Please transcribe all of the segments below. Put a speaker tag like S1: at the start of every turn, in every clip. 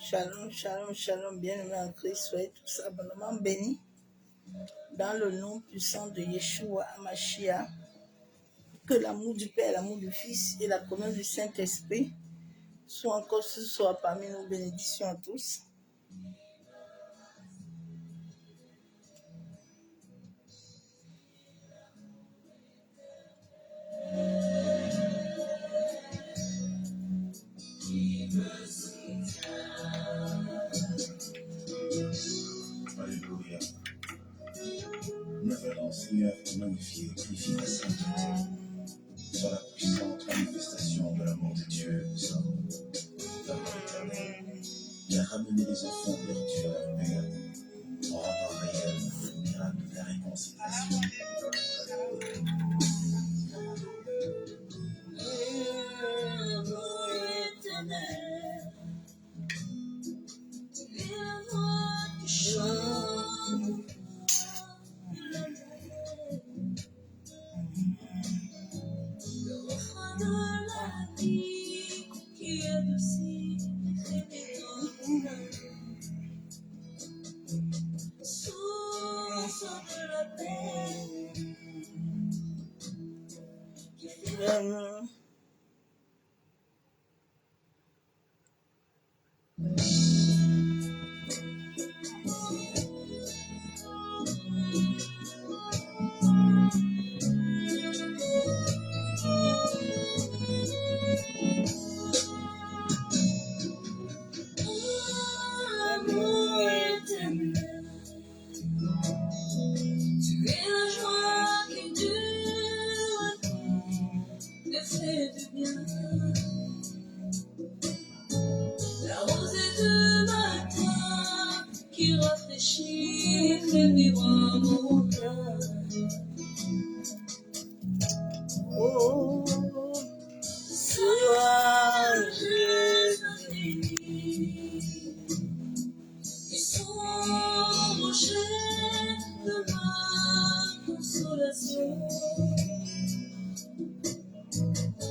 S1: Shalom, shalom, shalom, bien-aimés en Christ, soyez tous abondamment bénis dans le nom puissant de Yeshua Hamashiach. Que l'amour du Père, l'amour du Fils et la communion du Saint-Esprit soient encore ce soir parmi nous. Bénédictions à tous.
S2: Alléluia. Nous venons, Seigneur, te magnifier, glorifier ta sainteté. Sur la puissante manifestation de l'amour de Dieu, nous sommes l'amour éternel, qui a ramené les enfants perdus à leur Père, en rendant réel le miracle de la réconciliation.
S3: La rosée de matin qui rafraîchit, fait vivre mon cœur.
S1: Oh, sois Jésus.
S3: Ils sont rochers de ma consolation.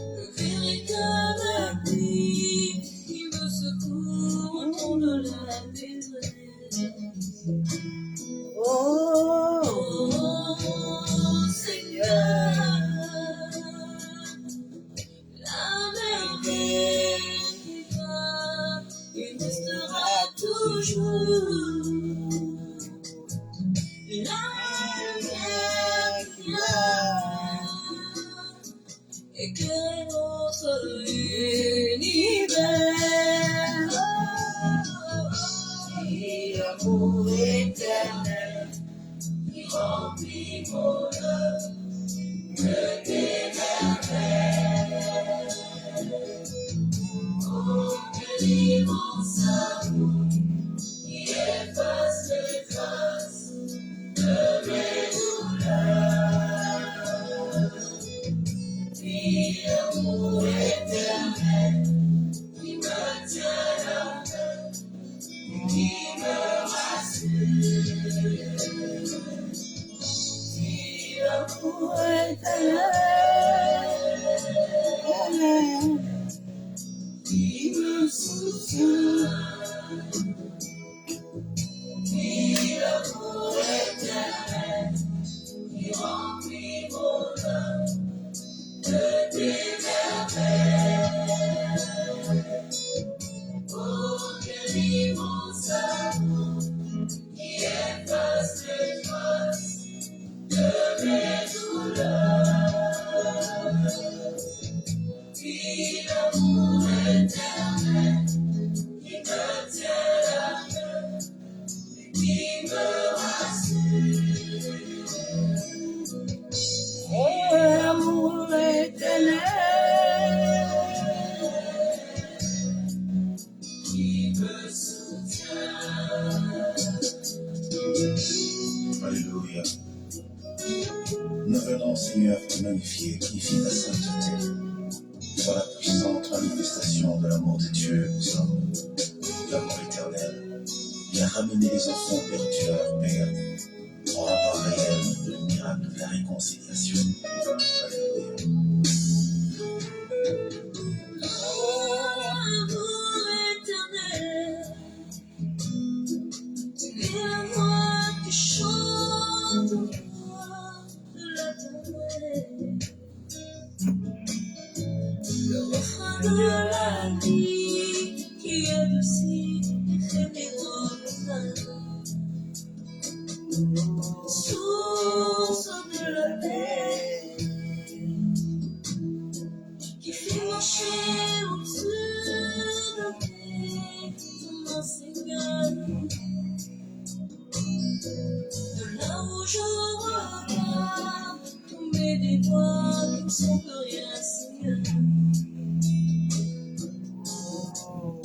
S3: Le véritable appui qui me secourt au fond de la détresse.
S1: Oh,
S3: Oh Seigneur, la merveille qui va, il restera toujours. La lumière qui va éclairer notre univers.
S1: et amour éternel,
S3: Qui remplit mon âme de tes merveilles. Oh, que l'immense amour qui efface les traces de mes douleurs. Puis l'amour éternel qui me tient la main, qui me rassure. Puis l'amour éternel qui me soutient. Puis l'amour éternel qui remplit mon âme de tes merveilles. Oh, quel immense amour qui efface les traces de mes douleurs. Puis l'amour éternel qui me tient la main et qui me rassure.
S1: oh, amour éternel,
S3: Qui me soutient.
S2: Alléluia. Nous venons, Seigneur, te magnifier, glorifier ta sainteté. Sur la puissante manifestation de l'amour de Dieu, nous sommes l'amour éternel, qui a ramené les enfants perdus à leur Père, en rendant réel le miracle de la réconciliation. Alléluia.
S3: Oh, amour éternel le frein de la vie qui adoucit et fait vivre source de la paix qui fait marcher au-dessus de ton Seigneur. De là où je regarde, tomber des doigts qui ne sont plus rien, Seigneur.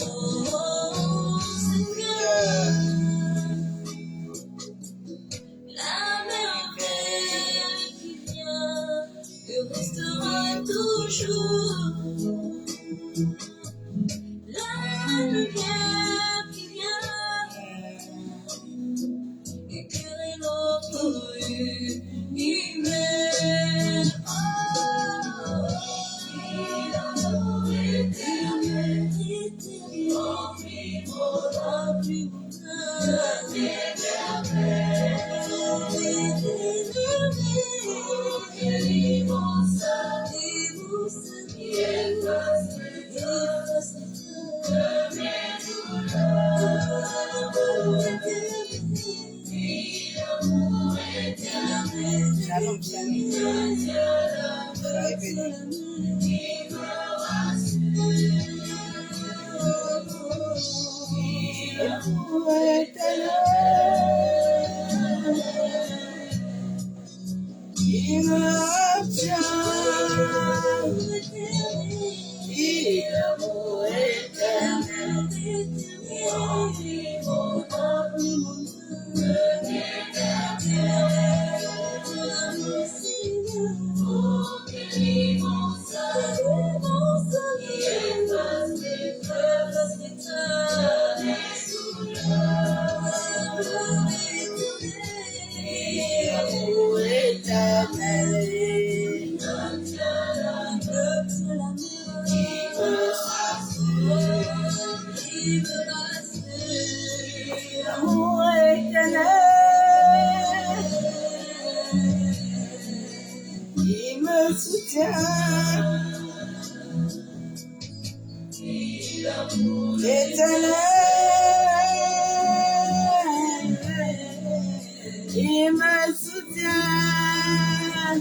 S3: Oh, Seigneur, la merveille qui vient et restera toujours. La lumière qui vient éclairer notre rue humaine. Oh, l'amour éternel, en vivra plus
S1: Shalom, shalom. Soyez bénis. L'amour éternel qui me obtient. L'amour éternel L'amour éternel l'amour éternel qui me soutient. Éternel qui me soutient.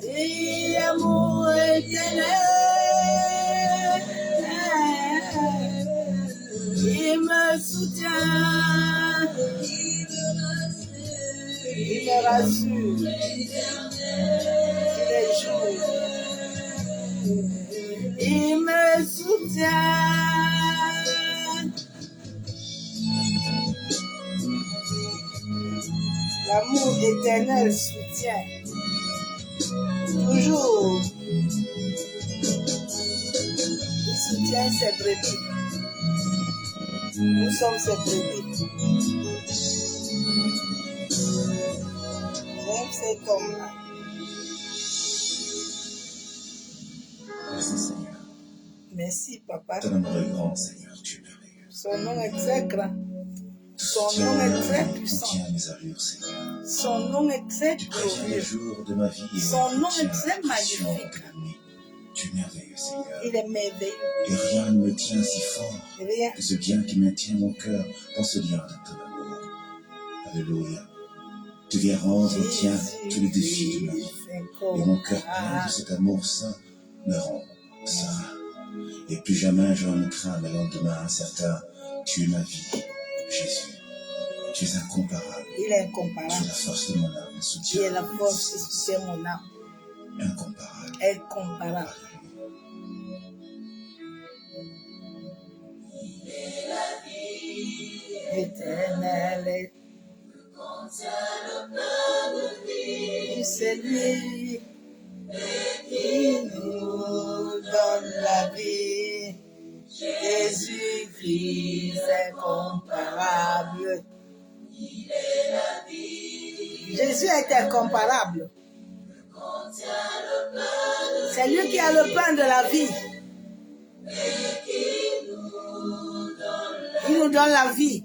S1: Et amour éternel qui me soutient. Il me rassure tous les jours. Il me soutient. L'amour éternel soutient. Toujours. Il soutient ses brebis. Nous sommes ses brebis. J'aime cet homme-là.
S2: Merci Seigneur.
S1: Merci, papa.
S2: Ton amour est grand, Seigneur, tu es merveilleux.
S1: Son nom est très grand. Son
S2: Tu
S1: nom est très
S2: as
S1: puissant.
S2: contient mes allures, Seigneur.
S1: Son nom est très
S2: Tu préviens les
S1: glorieux.
S2: jours de ma vie et
S1: Son nom est
S2: entretiens
S1: très
S2: la passion
S1: magnifique.
S2: de la nuit. Tu es merveilleux, Seigneur.
S1: Il est merveilleux.
S2: Et rien ne me tient si fort
S1: Rien.
S2: que ce bien qui maintient mon cœur dans ce lien de ton amour. Alléluia. Tu viens rendre tien tous les défis de ma vie. Et mon cœur plein de cet amour saint me rend serein. Et plus jamais je ne crains le lendemain incertain. Tu es ma vie, Jésus. Tu es incomparable.
S1: Il est
S2: Tu es
S1: incomparable.
S2: la force de mon âme, le
S1: Tu
S2: soutien.
S1: es la force qui soutient mon âme.
S2: Incomparable.
S1: Incomparable. Éternel, c'est lui qui nous donne la vie. Jésus-Christ incomparable. Jésus est incomparable. C'est lui qui a le pain de la vie. Il nous donne la vie.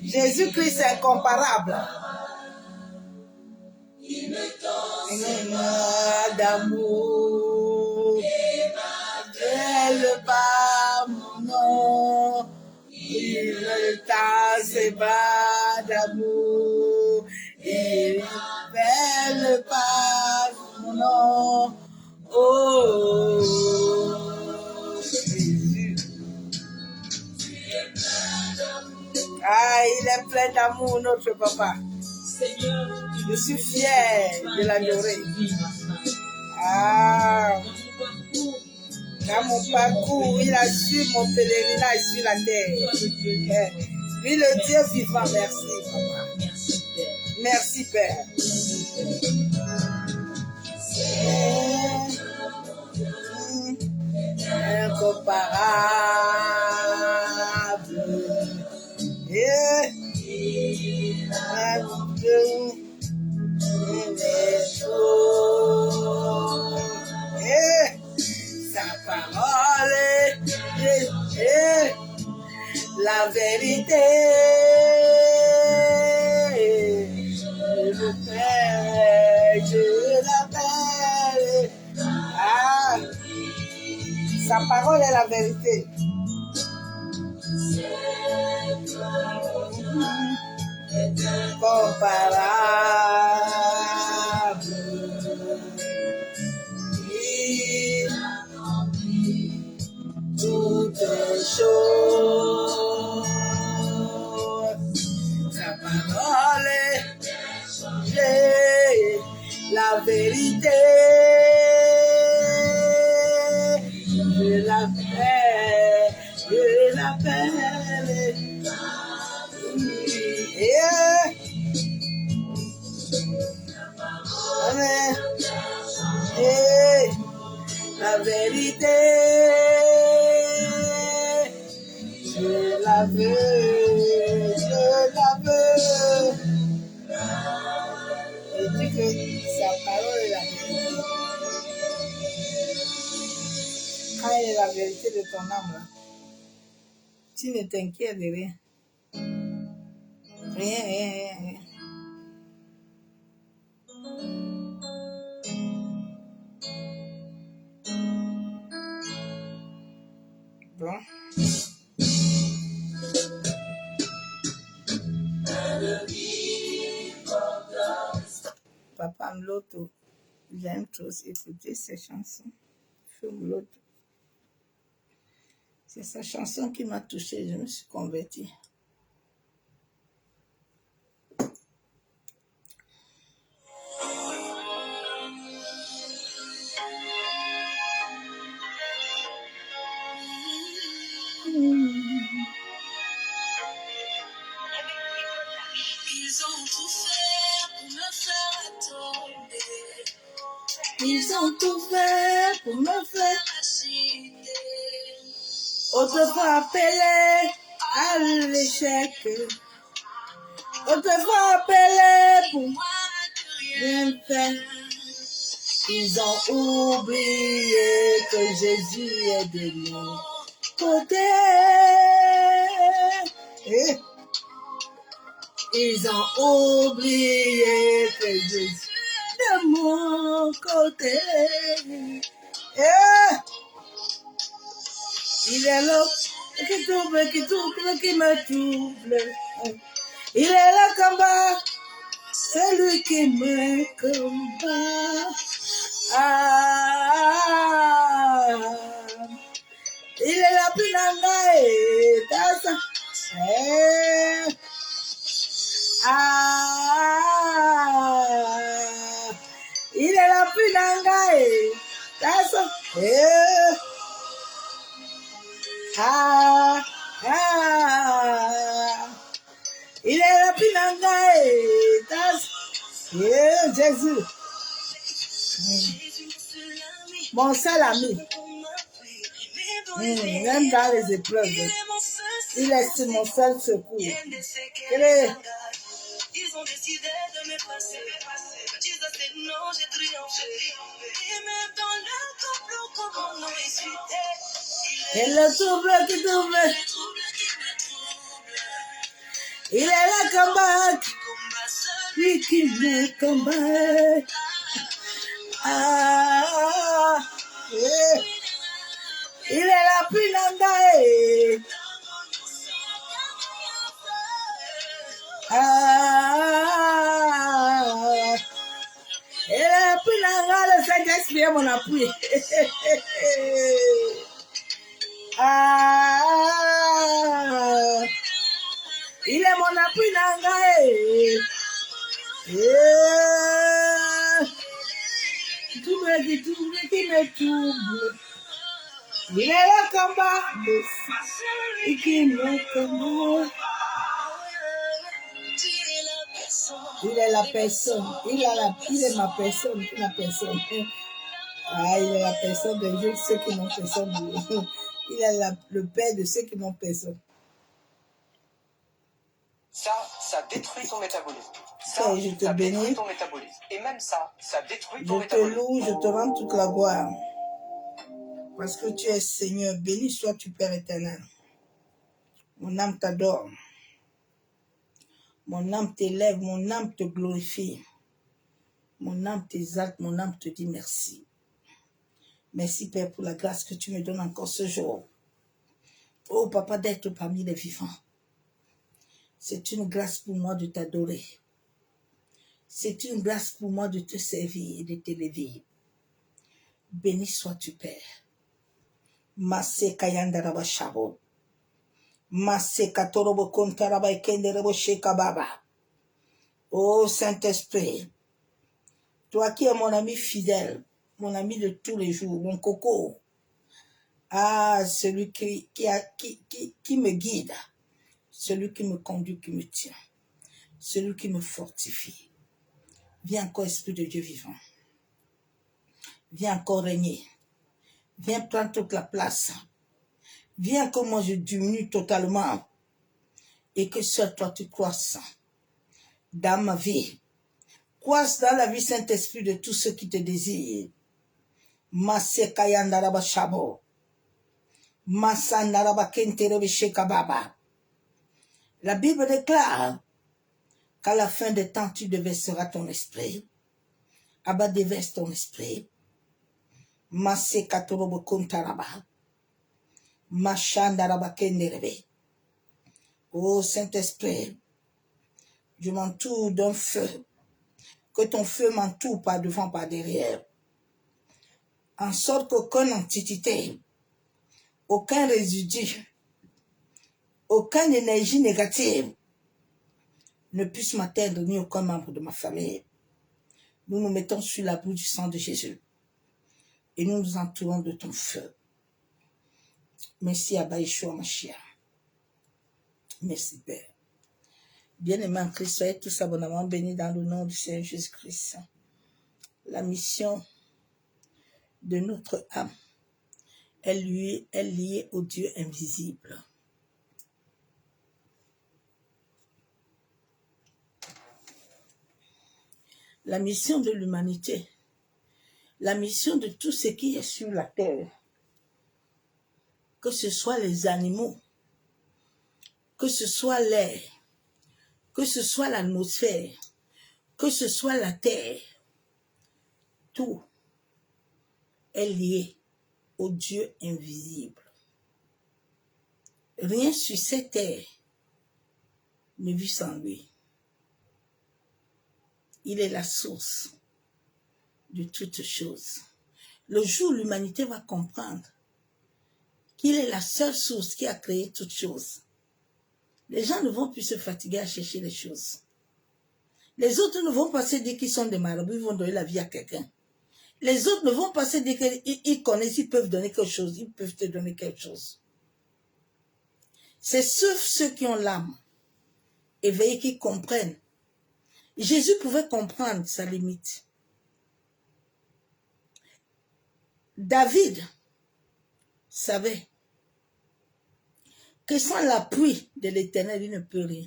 S1: Jésus-Christ est incomparable. Il me donne d'amour. révèle pas mon nom. Il ne tasse pas d'amour. Il ne révèle pas mon nom. Oh, Jésus. Ah, il est plein d'amour, notre papa. Je suis fière de l'adorer. Ah, dans mon parcours, il a su mon pèlerinage sur la terre. Lui, le Dieu vivant, merci, papa. Merci, Père. Incomparable. Sa parole est la vérité. Je l'appelle, je l'appelle. Ah, sa parole est la vérité. Comparable. Il accomplit toutes choses. Sa parole est la vérité. Je l'appelle, je l'appelle. Yeah. Amen. Hey, la vérité, je la veux, je la veux. Je dis que sa parole est la vérité. Quand elle est la vérité de ton âme, là, tu ne t'inquiètes de rien. Rien. Bon. Papa Mloto, j'aime trop écouter ces chansons. Mloto. C'est sa chanson qui m'a touchée, je me suis convertie.
S3: Ils ont tout fait pour me faire tomber.
S1: Ils ont tout fait pour me faire
S3: Citer.
S1: autrefois appelé à l'échec. Autrefois appelé pour
S3: Moi que rien
S1: rien faire. Ils ont oublié que Jésus est de mon côté. Eh. Ils ont oublié que Jésus est de mon côté. Eh. Il est là qui me trouble. Il est là combat, c'est lui qui me combat. Ah, il est là pinanga et tasa. Il est là pinanga et tasa. Il est là pinanga et tasa. Jésus. Mon seul ami, même dans les épreuves, il est mon seul secours.
S3: Ils ont décidé de m'effacer. Jesus said non, j'ai triomphé. Et même dans le complot, comment non essuyer.
S1: Et le trouble qui trouble, il est là combat, lui qui me combat. Il est là Est-ce bien mon appui? Ah, il est mon appui, Nangae. Tout qui me trouble. Il est là comme bas. Et qui me combat. Il est la personne. Il est ma personne. Il est la personne. Ah, il est la personne de Dieu, ceux qui n'ont personne. Il est le père de ceux qui n'ont personne.
S3: Ça détruit ton métabolisme.
S1: Ça, je te bénis.
S3: Détruit ton métabolisme. Et même ça détruit ton
S1: métabolisme. Je te loue, je te rends toute la gloire. Parce que tu es Seigneur. Béni sois-tu, Père éternel. Mon âme t'adore. Mon âme t'élève, mon âme te glorifie. Mon âme t'exalte, mon âme te dit merci. Merci, Père, pour la grâce que tu me donnes encore ce jour. Oh, Papa, d'être parmi les vivants. C'est une grâce pour moi de t'adorer. C'est une grâce pour moi de te servir et de t'élever. Béni sois-tu, Père. Masé kayandaraba shabo. Masé katorobo kontaraba ekenderebo shekababa. Oh, Saint-Esprit, toi qui es mon ami fidèle, mon ami de tous les jours, mon coco. Ah, celui qui me guide. Celui qui me conduit, qui me tient. Celui qui me fortifie. Viens encore, Esprit de Dieu vivant. Viens encore régner. Viens prendre toute la place. Viens que moi je diminue totalement. Et que seul toi tu croisses dans ma vie. Croisse dans la vie, Saint-Esprit, de tous ceux qui te désirent. Masekayandaraba shabo. Masandaraba kenterebe shekababa. La Bible déclare qu'à la fin des temps, tu déverseras ton esprit. Abba déverse ton esprit. Masekatorobo kontaraba. Machandaraba kenderebe. Oh Saint-Esprit, je m'entoure d'un feu. Que ton feu m'entoure par devant, par derrière. En sorte qu'aucune entité, aucun résidu, aucune énergie négative ne puisse m'atteindre, ni aucun membre de ma famille. Nous nous mettons sur l'abri du sang de Jésus. Et nous nous entourons de ton feu. Merci Abba Yeshua Mashiach. Merci Père. Bien-aimés en Christ, soyez tous abondamment bénis dans le nom du Seigneur Jésus-Christ. La mission de notre âme est liée au Dieu invisible. La mission de l'humanité, la mission de tout ce qui est sur la terre, que ce soit les animaux, que ce soit l'air, que ce soit l'atmosphère, que ce soit la terre, tout est lié au Dieu invisible. Rien sur cette terre ne vit sans lui. Il est la source de toutes choses. Le jour où l'humanité va comprendre qu'il est la seule source qui a créé toutes choses, les gens ne vont plus se fatiguer à chercher les choses. Les autres ne vont pas se dire qu'ils sont des marabouts, ils vont donner la vie à quelqu'un. Les autres ne vont pas se dire qu'ils connaissent, ils peuvent donner quelque chose, ils peuvent te donner quelque chose. C'est ceux qui ont l'âme éveillée qui comprennent. Jésus pouvait comprendre sa limite. David savait que sans l'appui de l'Éternel, il ne peut rien.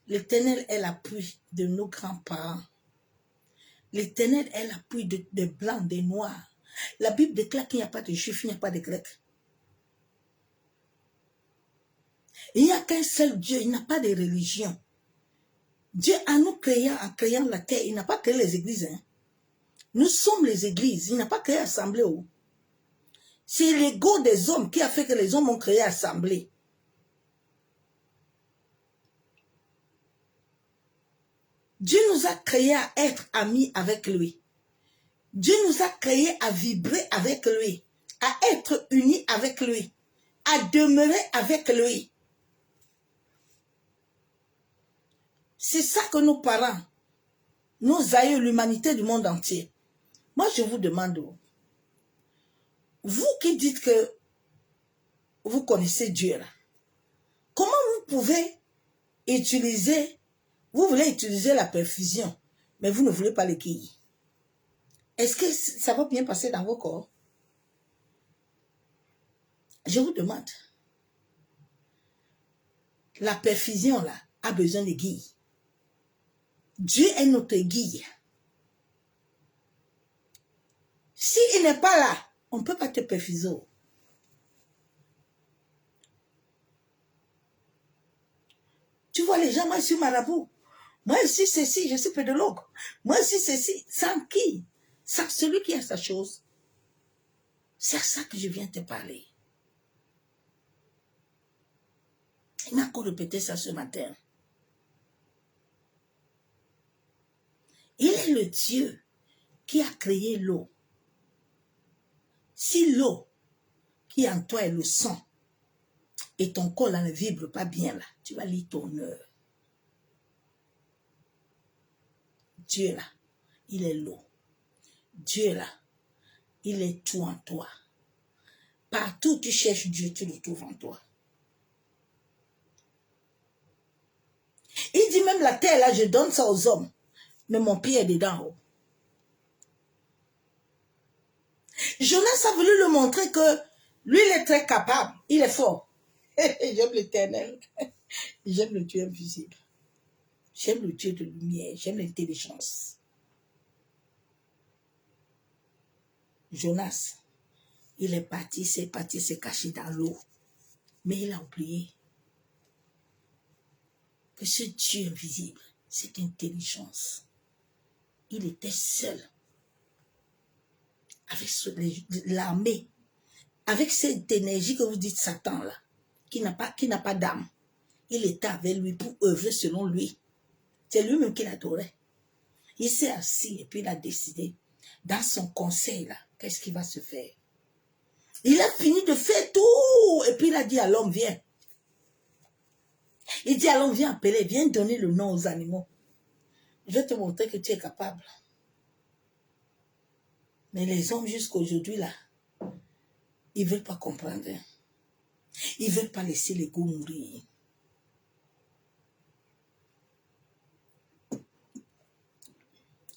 S1: L'Éternel est l'appui de nos grands-parents. L'Éternel est l'appui des blancs, des noirs. La Bible déclare qu'il n'y a pas de juifs, il n'y a pas de grecs. Il n'y a qu'un seul Dieu, il n'a pas de religion. Dieu, en créant la terre, il n'a pas créé les églises. Hein. Nous sommes les églises, il n'a pas créé l'assemblée. Oh. C'est l'ego des hommes qui a fait que les hommes ont créé l'assemblée. Dieu nous a créés à être amis avec lui. Dieu nous a créés à vibrer avec lui, à être unis avec lui, à demeurer avec lui. C'est ça que nos parents, nos aïeux, l'humanité du monde entier. Moi, je vous demande, vous qui dites que vous connaissez Dieu là, comment vous pouvez utiliser, vous voulez utiliser la perfusion, mais vous ne voulez pas l'équiller? Est-ce que ça va bien passer dans vos corps? Je vous demande. La perfusion là a besoin de guide. Dieu est notre guide. S'il n'est pas là, on ne peut pas te perfuser. Tu vois les gens, moi je suis marabout. Moi je suis ceci, je suis pédologue. Moi je suis ceci. Sans qui? Sans celui qui a sa chose. C'est à ça que je viens te parler. Il m'a encore répété ça ce matin. Il est le Dieu qui a créé l'eau. Si l'eau qui en toi est le sang, et ton corps là ne vibre pas bien là, tu vas lire ton heure. Dieu là, il est l'eau. Dieu là, il est tout en toi. Partout où tu cherches Dieu, tu le trouves en toi. Il dit même la terre là, je donne ça aux hommes, mais mon pied est dedans. Jonas a voulu le montrer que lui, il est très capable, il est fort. J'aime l'Éternel, j'aime le Dieu invisible, j'aime le Dieu de lumière, j'aime l'intelligence. Jonas, il est parti, s'est caché dans l'eau, mais il a oublié que ce Dieu invisible, cette intelligence, il était seul avec l'armée, avec cette énergie que vous dites Satan là, qui n'a pas d'âme. Il était avec lui pour œuvrer selon lui. C'est lui-même qui l'adorait. Il s'est assis et puis il a décidé, dans son conseil là, qu'est-ce qui va se faire. Il a fini de faire tout et puis il a dit à l'homme, viens. Il dit à l'homme, viens appeler, viens donner le nom aux animaux. Je vais te montrer que tu es capable. Mais les hommes jusqu'à aujourd'hui là, ils ne veulent pas comprendre. Ils ne veulent pas laisser l'ego mourir.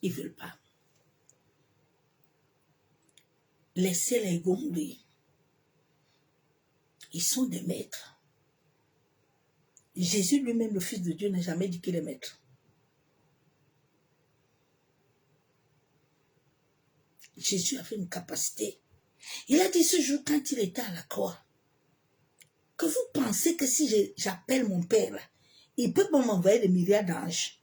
S1: Ils ne veulent pas. Laisser l'ego mourir. Ils sont des maîtres. Jésus lui-même, le Fils de Dieu, n'a jamais dit qu'il est maître. Jésus avait une capacité. Il a dit ce jour, quand il était à la croix, que vous pensez que si j'appelle mon Père, là, il peut pas m'envoyer des milliards d'anges.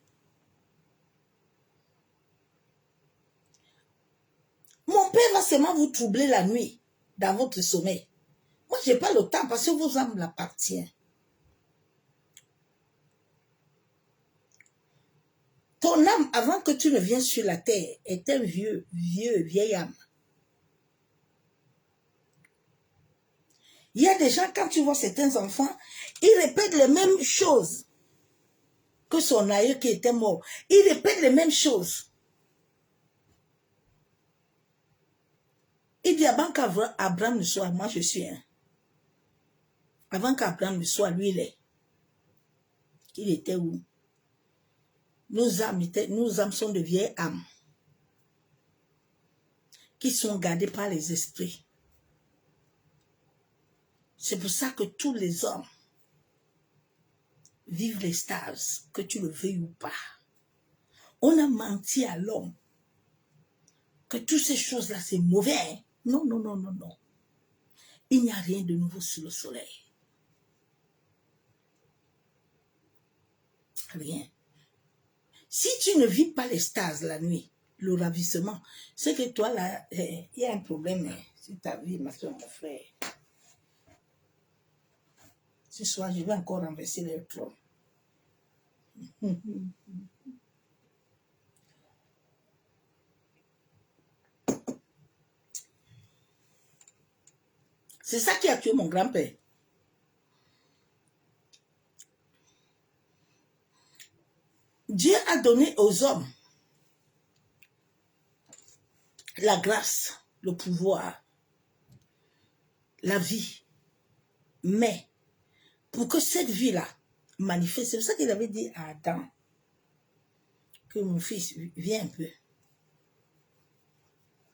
S1: Mon Père va seulement vous troubler la nuit, dans votre sommeil. Moi, je n'ai pas le temps parce que vos âmes l'appartiennent. Ton âme, avant que tu ne viennes sur la terre, est un vieille âme. Il y a des gens, quand tu vois certains enfants, ils répètent les mêmes choses que son aïeux qui était mort. Ils répètent les mêmes choses. Il dit, avant qu'Abraham ne soit, moi je suis un. Avant qu'Abraham ne soit, lui il est. Il était où? Nos âmes sont de vieilles âmes qui sont gardées par les esprits. C'est pour ça que tous les hommes vivent l'extase, que tu le veuilles ou pas. On a menti à l'homme que toutes ces choses-là, c'est mauvais. Hein? Non, non, non, non, non. Il n'y a rien de nouveau sous le soleil. Rien. Si tu ne vis pas l'extase la nuit, le ravissement, c'est que toi, là, il y a un problème. Hein? C'est ta vie, ma soeur, mon frère. Ce soir, je vais encore renverser le trône. C'est ça qui a tué mon grand-père. Dieu a donné aux hommes la grâce, le pouvoir, la vie. Mais pour que cette vie-là manifeste, c'est pour ça qu'il avait dit à Adam que mon fils, viens un peu.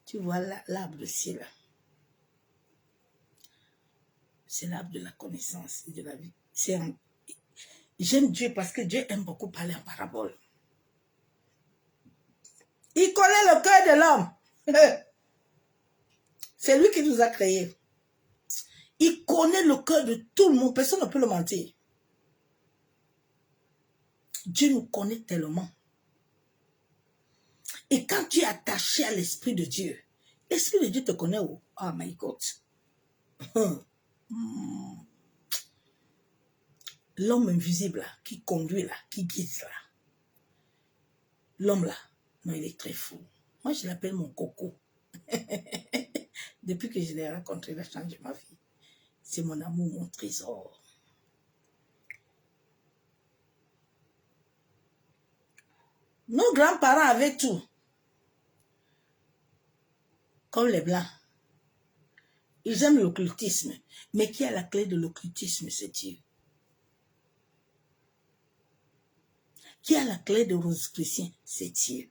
S1: Tu vois l'arbre de ciel là. C'est l'arbre de la connaissance et de la vie. J'aime Dieu parce que Dieu aime beaucoup parler en parabole. Il connaît le cœur de l'homme. C'est lui qui nous a créés. Il connaît le cœur de tout le monde. Personne ne peut le mentir. Dieu nous connaît tellement. Et quand tu es attaché à l'Esprit de Dieu, l'Esprit de Dieu te connaît où? Oh my God. L'homme invisible là, qui conduit là, qui guide là. L'homme là, non, il est très fou. Moi, je l'appelle mon coco. Depuis que je l'ai rencontré, il a changé ma vie. C'est mon amour, mon trésor. Nos grands-parents avaient tout. Comme les Blancs. Ils aiment l'occultisme. Mais qui a la clé de l'occultisme, c'est Dieu. Qui a la clé de Rosicruciens, c'est Dieu.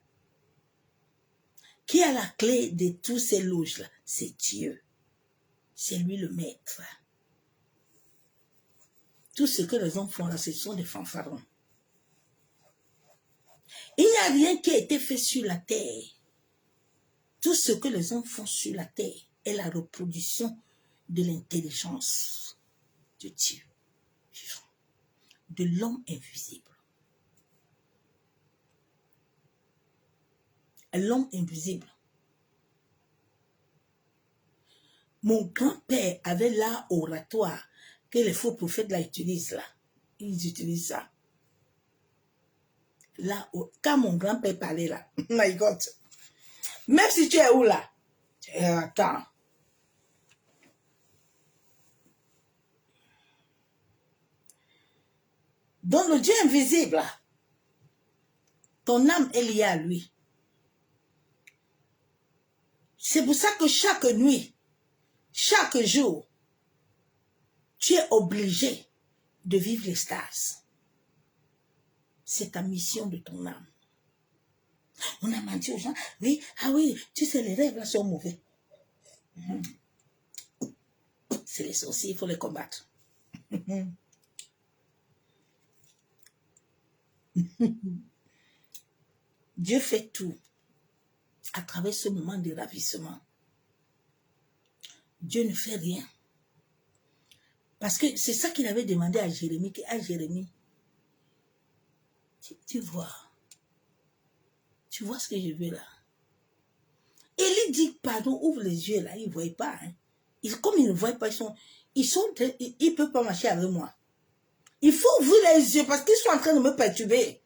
S1: Qui a la clé de tous ces loges-là, c'est Dieu. C'est lui le maître. Tout ce que les hommes font là, ce sont des fanfarons. Il n'y a rien qui a été fait sur la terre. Tout ce que les hommes font sur la terre est la reproduction de l'intelligence de Dieu vivant, de l'homme invisible. L'homme invisible. Mon grand-père avait l'art oratoire que les faux prophètes là utilisent là. Ils utilisent ça. Là, quand mon grand-père parlait là, oh my God, même si tu es où là, attends. Donc le Dieu invisible, là, ton âme est liée à lui. C'est pour ça que chaque nuit, chaque jour, tu es obligé de vivre l'extase. C'est ta mission de ton âme. On a menti aux gens. Oui, ah oui, tu sais, les rêves là sont mauvais. C'est les sorciers, il faut les combattre. Dieu fait tout à travers ce moment de ravissement. Dieu ne fait rien. Parce que c'est ça qu'il avait demandé à Jérémie. À Jérémie, tu vois ce que je veux là. Élie dit, pardon, ouvre les yeux là, ils ne voient pas. Hein. Comme ils ne voient pas, ils ne peuvent pas marcher avec moi. Il faut ouvrir les yeux parce qu'ils sont en train de me perturber.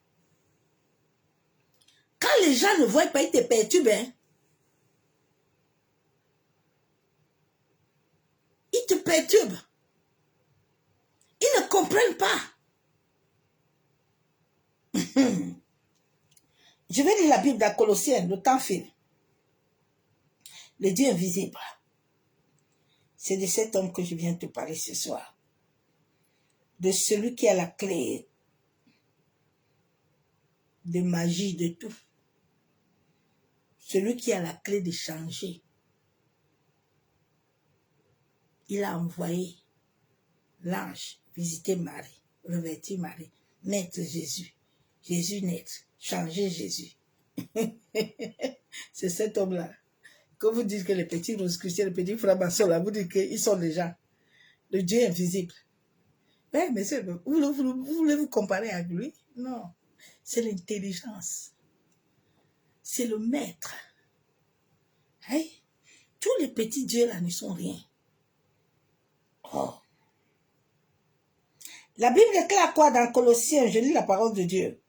S1: Quand les gens ne voient pas, ils te perturbent. Hein. Ils te perturbent. Ils ne comprennent pas. Je vais lire la Bible dans Colossiens, le temps file. Le Dieu invisible. C'est de cet homme que je viens te parler ce soir. De celui qui a la clé de magie de tout. Celui qui a la clé de changer. Il a envoyé l'ange visiter Marie, revêtir Marie, naître Jésus. Jésus naître, changer Jésus. C'est cet homme-là. Quand vous dites que les petits rosicruciens, les petits francs-maçons, là, vous dites qu'ils sont les gens. Le Dieu invisible. Mais monsieur, vous voulez vous comparer avec lui? Non. C'est l'intelligence. C'est le maître. Hey, tous les petits dieux là ne sont rien. Oh. La Bible déclare quoi dans Colossiens? Je lis la parole de Dieu.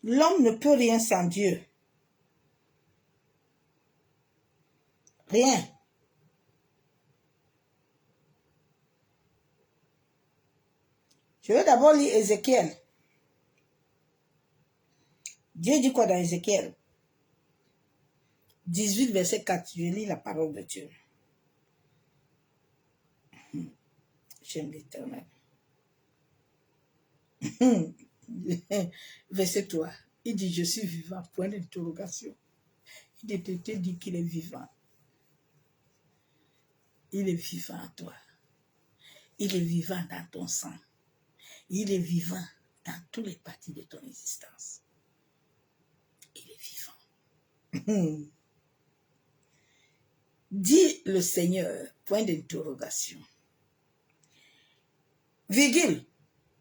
S1: L'homme ne peut rien sans Dieu. Rien. Je vais d'abord lire Ézéchiel. Dieu dit quoi dans Ézéchiel 18, verset 4. Je lis la parole de Dieu. J'aime l'Éternel. Verset 3. Il dit, je suis vivant. Point d'interrogation. Il te dit qu'il est vivant. Il est vivant en toi. Il est vivant dans ton sang. Il est vivant dans toutes les parties de ton existence. Il est vivant. Dit le Seigneur, point d'interrogation. Virgule.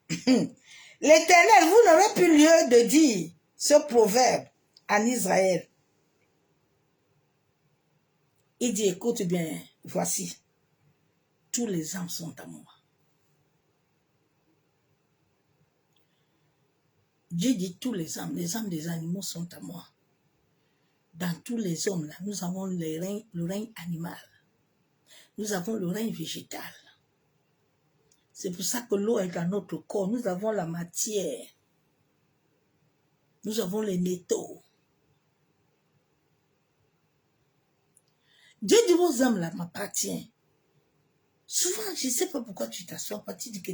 S1: L'Éternel, vous n'aurez plus lieu de dire ce proverbe en Israël. Il dit, écoute bien, voici, tous les âmes sont à moi. Dieu dit, tous les âmes des animaux sont à moi. Dans tous les hommes, là, nous avons le règne animal. Nous avons le règne végétal. C'est pour ça que l'eau est dans notre corps. Nous avons la matière. Nous avons les métaux. Dieu dit, vos âmes là m'appartiennent. Souvent, je ne sais pas pourquoi tu t'assois pas. Tu dis que,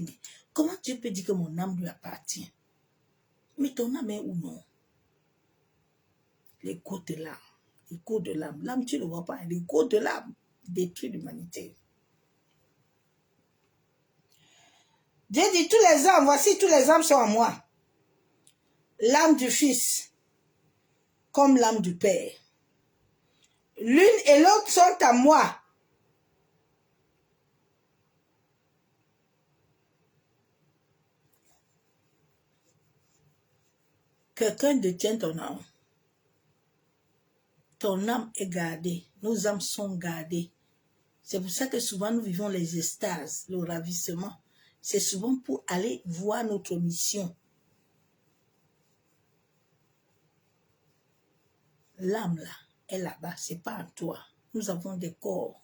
S1: comment Dieu peut dire que mon âme lui appartient? Mais ton âme est où non? L'écho de l'âme. L'écho de l'âme. L'âme, tu ne le vois pas. L'écho de l'âme détruit l'humanité. Dieu dit, tous les âmes, voici tous les âmes sont à moi. L'âme du Fils, comme l'âme du Père. L'une et l'autre sont à moi. Quelqu'un détient ton âme. Ton âme est gardée. Nos âmes sont gardées. C'est pour ça que souvent nous vivons les extases, le ravissement. C'est souvent pour aller voir notre mission. L'âme là est là-bas, c'est pas en toi. Nous avons des corps.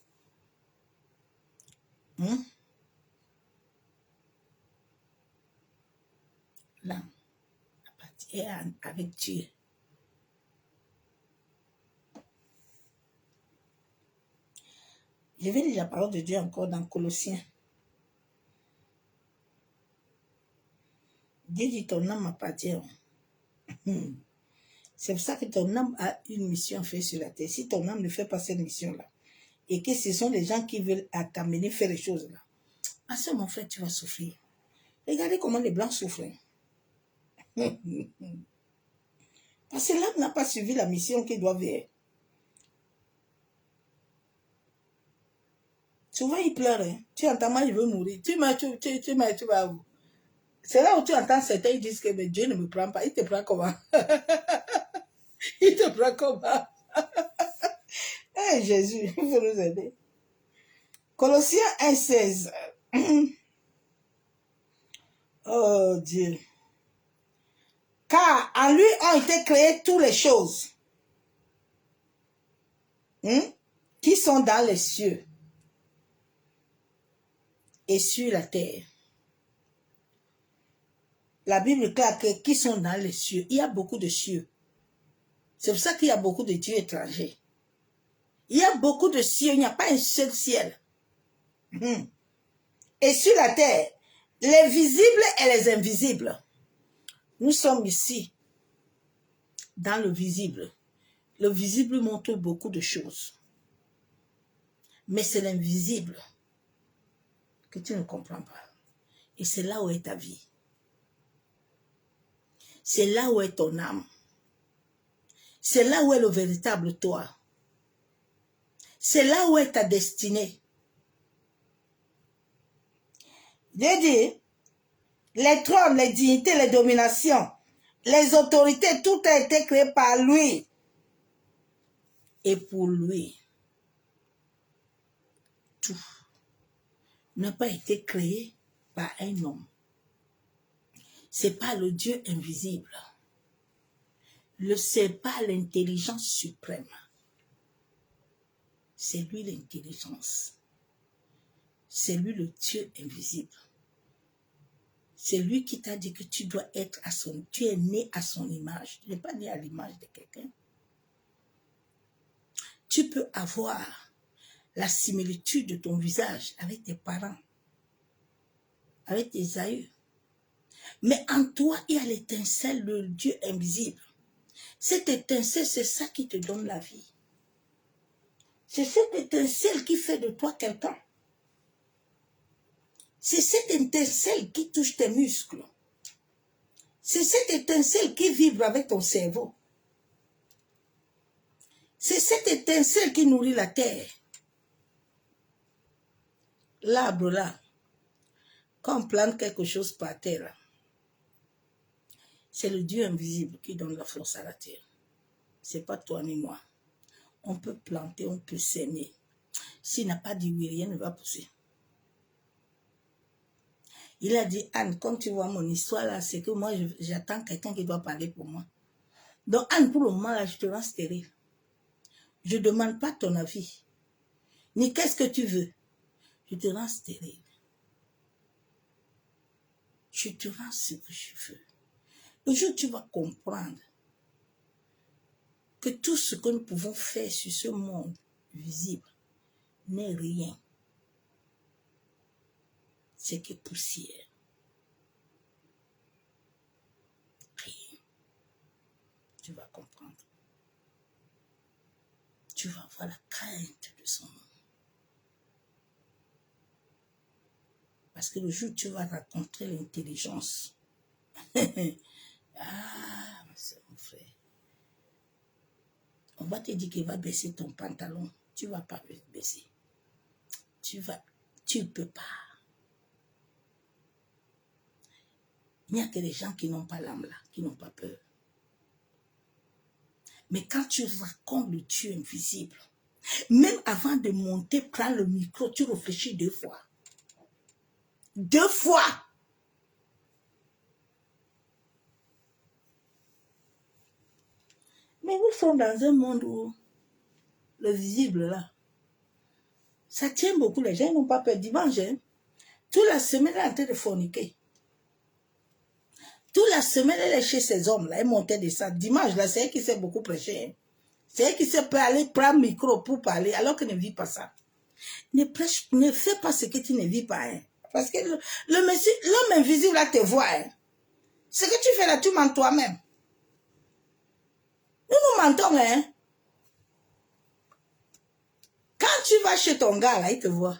S1: L'âme est avec Dieu. Je vais lire la parole de Dieu encore dans Colossiens. Dieu dit, ton âme m'appartient. C'est pour ça que ton âme a une mission faite sur la terre. Si ton âme ne fait pas cette mission-là, et que ce sont les gens qui veulent t'amener faire les choses-là, à ce moment, mon frère, tu vas souffrir. Regardez comment les Blancs souffrent. Parce que l'âme n'a pas suivi la mission qu'ils doivent faire. Souvent, ils pleurent. Hein. Tu entends, moi, je veux mourir. Tu vas où? C'est là où tu entends certains, ils disent que mais Dieu ne me prend pas. Il te prend comment? Il te prend comment? Hey, Jésus, il faut nous aider. Colossiens 1,16. Oh Dieu. Car en lui ont été créées toutes les choses qui sont dans les cieux et sur la terre. La Bible déclare que qui sont dans les cieux. Il y a beaucoup de cieux. C'est pour ça qu'il y a beaucoup de dieux étrangers. Il y a beaucoup de cieux. Il n'y a pas un seul ciel. Et sur la terre, les visibles et les invisibles. Nous sommes ici, dans le visible. Le visible montre beaucoup de choses. Mais c'est l'invisible que tu ne comprends pas. Et c'est là où est ta vie. C'est là où est ton âme. C'est là où est le véritable toi. C'est là où est ta destinée. Dieu dit, les trônes, les dignités, les dominations, les autorités, tout a été créé par lui. Et pour lui, tout n'a pas été créé par un homme. C'est pas le Dieu invisible. C'est pas l'intelligence suprême. C'est lui l'intelligence. C'est lui le Dieu invisible. C'est lui qui t'a dit que tu dois être à son... Tu es né à son image. Tu n'es pas né à l'image de quelqu'un. Tu peux avoir la similitude de ton visage avec tes parents, avec tes aïeux. Mais en toi, il y a l'étincelle de Dieu invisible. Cette étincelle, c'est ça qui te donne la vie. C'est cette étincelle qui fait de toi quelqu'un. C'est cette étincelle qui touche tes muscles. C'est cette étincelle qui vibre avec ton cerveau. C'est cette étincelle qui nourrit la terre. L'arbre là, quand on plante quelque chose par terre, c'est le Dieu invisible qui donne la force à la terre. Ce n'est pas toi ni moi. On peut planter, on peut s'aimer. S'il n'a pas dit oui, rien ne va pousser. Il a dit, Anne, comme tu vois mon histoire là, c'est que moi, j'attends quelqu'un qui doit parler pour moi. Donc, Anne, pour le moment là, je te rends stérile. Je ne demande pas ton avis. Ni qu'est-ce que tu veux. Je te rends stérile. Je te rends ce que je veux. Le jour où tu vas comprendre que tout ce que nous pouvons faire sur ce monde visible n'est rien. C'est que poussière. Rien. Tu vas comprendre. Tu vas avoir la crainte de son nom. Parce que le jour où tu vas rencontrer l'intelligence, ah, mon frère, on va te dire qu'il va baisser ton pantalon. Tu ne vas pas baisser. Tu ne peux pas. Il n'y a que les gens qui n'ont pas l'âme là, qui n'ont pas peur. Mais quand tu racontes le Dieu invisible, même avant de monter, prendre le micro, tu réfléchis 2 fois. 2 fois. Mais nous sommes dans un monde où le visible là, ça tient beaucoup. Les gens n'ont pas peur. Dimanche, hein, toute la semaine, elle est en train de forniquer. Toute la semaine, elle est chez ces hommes-là. Elle montait de ça. Dimanche, là, c'est elle qui sait beaucoup prêcher. Hein. C'est elle qui sait aller prendre le micro pour parler, alors qu'elle ne vit pas ça. Ne fais pas ce que tu ne vis pas. Hein. Parce que l'homme invisible, là, te voit. Hein. Ce que tu fais là, tu mens toi-même. Nous mentons, hein. Quand tu vas chez ton gars, là, il te voit.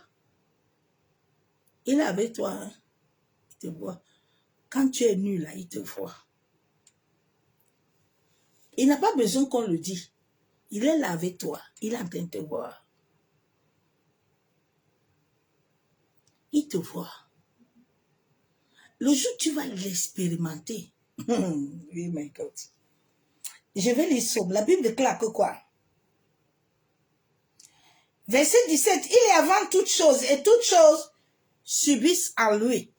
S1: Il est avec toi, hein. Il te voit. Quand tu es nu, là, il te voit. Il n'a pas besoin qu'on le dise. Il est là avec toi. Il est en train de te voir. Il te voit. Le jour où tu vas l'expérimenter, oui, my God. Je vais lire Somme. La Bible déclare que quoi? Verset 17. Il est avant toute chose et toutes choses subissent en lui.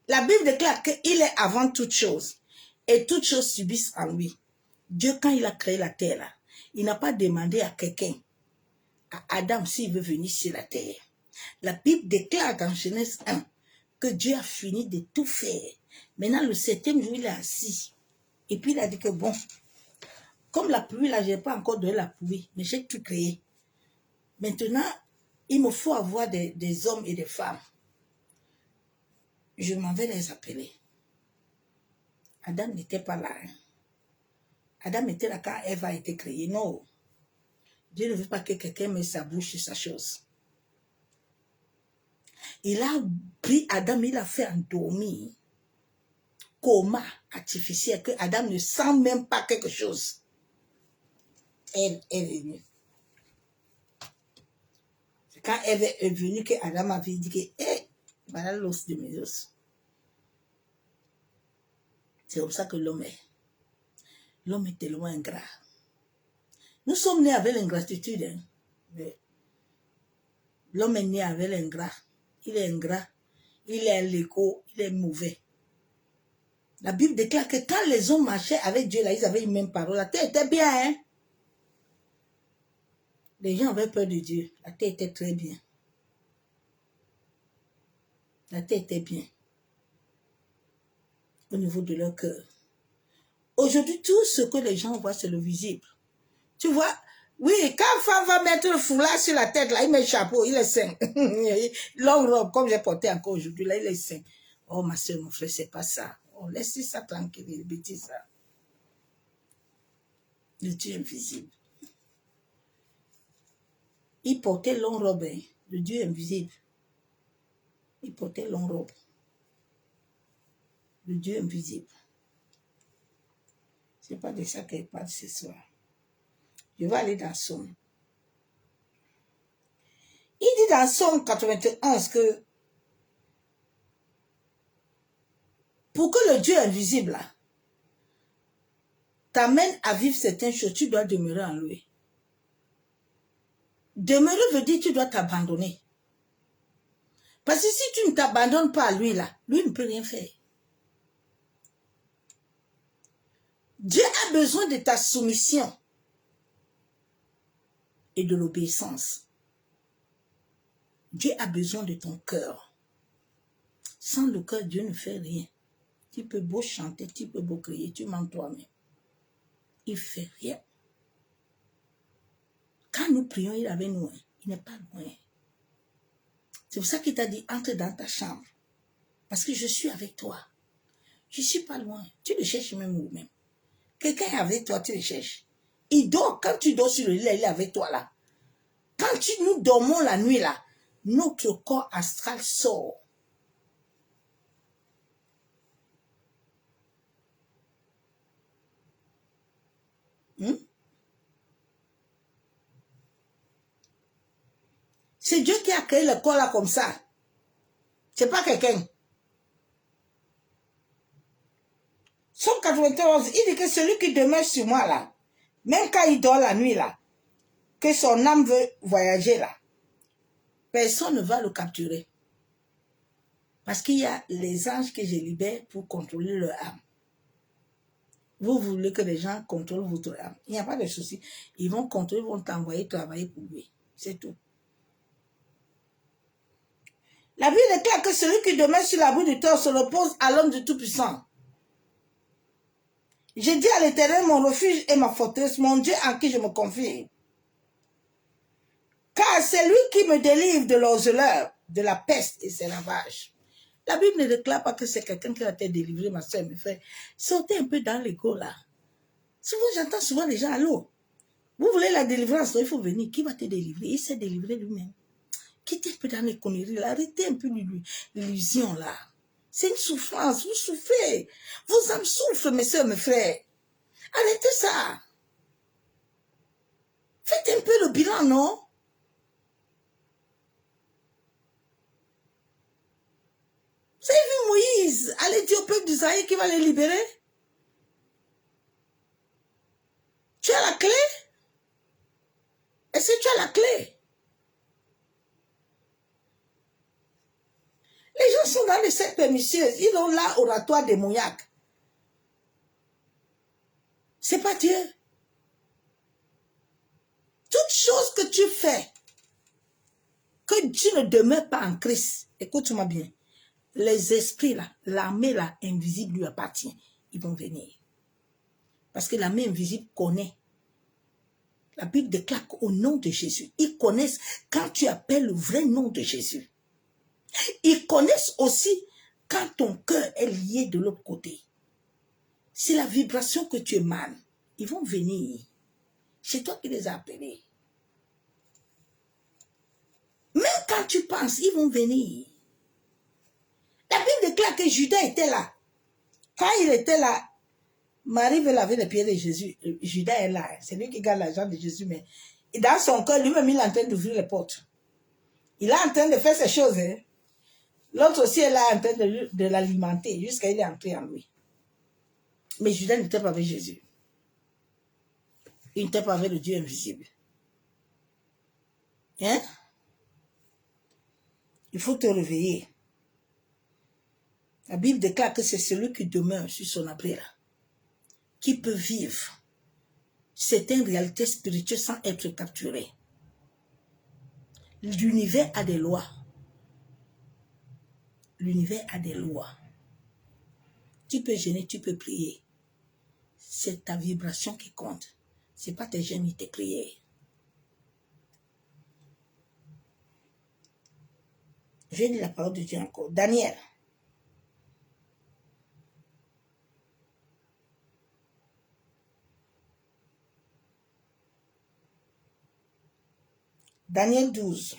S1: La Bible déclare qu'il est avant toute chose et toutes choses subissent en lui. Dieu, quand il a créé la terre, là, il n'a pas demandé à quelqu'un, à Adam, s'il veut venir sur la terre. La Bible déclare dans Genèse 1 que Dieu a fini de tout faire. Maintenant, le 7e jour, il est assis. Et puis, il a dit que bon, comme la pluie, là, je n'ai pas encore donné la pluie, mais j'ai tout créé. Maintenant, il me faut avoir des hommes et des femmes. Je m'en vais les appeler. Adam n'était pas là. Hein. Adam était là quand Ève a été créée. Non. Dieu ne veut pas que quelqu'un mette sa bouche sur sa chose. Il a pris Adam, il a fait endormir. Coma artificiel, que Adam ne sent même pas quelque chose. Elle est venue. C'est quand Ève est venue que Adam avait dit que, hé, voilà l'os de mes os. C'est comme ça que l'homme est. L'homme est tellement ingrat. Nous sommes nés avec l'ingratitude. Hein. L'homme est né avec l'ingrat. Il est ingrat. Il est l'écho. Il est mauvais. La Bible déclare que quand les hommes marchaient avec Dieu, là, ils avaient une même parole. La terre était bien, hein? Les gens avaient peur de Dieu. La terre était très bien. La terre était bien. Au niveau de leur cœur. Aujourd'hui, tout ce que les gens voient, c'est le visible. Tu vois, oui, quand femme va mettre le foulard sur la tête, là, il met le chapeau, il est sain. Longue robe, comme j'ai porté encore aujourd'hui, là, il est sain. Oh, ma soeur, mon frère, c'est pas ça. Oh, laissez ça tranquille, les bêtises, ça. Le Dieu invisible. Il portait longue robe, hein, le Dieu invisible. Il portait longue robe. Le Dieu invisible. C'est pas de ça qu'elle parle ce soir. Je vais aller dans Somme. Il dit dans Somme 91 que pour que le Dieu invisible là, t'amène à vivre certaines choses, tu dois demeurer en lui. Demeurer veut dire que tu dois t'abandonner. Parce que si tu ne t'abandonnes pas à lui là, lui ne peut rien faire. Dieu a besoin de ta soumission et de l'obéissance. Dieu a besoin de ton cœur. Sans le cœur, Dieu ne fait rien. Tu peux beau chanter, tu peux beau crier, tu mens toi-même. Il ne fait rien. Quand nous prions, il est avec nous. Il n'est pas loin. C'est pour ça qu'il t'a dit, entre dans ta chambre. Parce que je suis avec toi. Je ne suis pas loin. Tu le cherches même vous-même. Quelqu'un est avec toi, tu le cherches. Il dort. Quand tu dors sur le lit, il est avec toi là. Quand nous dormons la nuit là, notre corps astral sort. C'est Dieu qui a créé le corps là comme ça. C'est pas quelqu'un. Somme 91, il dit que celui qui demeure sur moi là, même quand il dort la nuit là, que son âme veut voyager là, personne ne va le capturer. Parce qu'il y a les anges que je libère pour contrôler leur âme. Vous voulez que les gens contrôlent votre âme. Il n'y a pas de souci. Ils vont contrôler, ils vont t'envoyer travailler pour lui. C'est tout. La Bible déclare que celui qui demeure sur l'abri du tort se repose à l'homme du Tout-Puissant. J'ai dit à l'Éternel, mon refuge et ma forteresse, mon Dieu en qui je me confie. Car c'est lui qui me délivre de l'orgeleur, de la peste et ses ravages. La Bible ne déclare pas que c'est quelqu'un qui va te délivrer, ma soeur, mes frères. Sortez un peu dans l'ego là. Souvent, j'entends souvent les gens, allô, vous voulez la délivrance, il faut venir. Qui va te délivrer? Il s'est délivré lui-même. Quittez un peu dans les conneries là, arrêtez un peu l'illusion là. C'est une souffrance, vous souffrez. Vos âmes souffrent, mes soeurs, mes frères. Arrêtez ça. Faites un peu le bilan, non? Vous avez vu Moïse aller dire au peuple d'Israël qui va les libérer? Tu as la clé? Est-ce que tu as la clé? Les gens sont dans les sectes pernicieuses. Ils ont là oratoire démoniaque. C'est pas Dieu. Toute chose que tu fais, que tu ne demeures pas en Christ, écoute-moi bien, les esprits là, l'armée là, invisible lui appartient. Ils vont venir. Parce que l'armée invisible connaît. La Bible déclare qu'au nom de Jésus, ils connaissent quand tu appelles le vrai nom de Jésus. Ils connaissent aussi quand ton cœur est lié de l'autre côté. C'est la vibration que tu émanes. Ils vont venir. C'est toi qui les as appelés. Même quand tu penses, ils vont venir. La Bible déclare que Judas était là. Quand il était là, Marie veut laver les pieds de Jésus. Judas est là. C'est lui qui garde l'argent de Jésus. Mais dans son cœur, lui-même, il est en train d'ouvrir les portes. Il est en train de faire ces choses. Hein. L'autre aussi est là en train de l'alimenter jusqu'à il est entré en lui. Mais Judas n'était pas avec Jésus. Il n'était pas avec le Dieu invisible. Hein? Il faut te réveiller. La Bible déclare que c'est celui qui demeure sur son abri là, qui peut vivre certaines réalités spirituelles sans être capturé. L'univers a des lois. L'univers a des lois. Tu peux gêner, tu peux prier. C'est ta vibration qui compte. Ce n'est pas tes gênes ni tes prières. Je vais dire la parole de Dieu encore. Daniel. Daniel 12.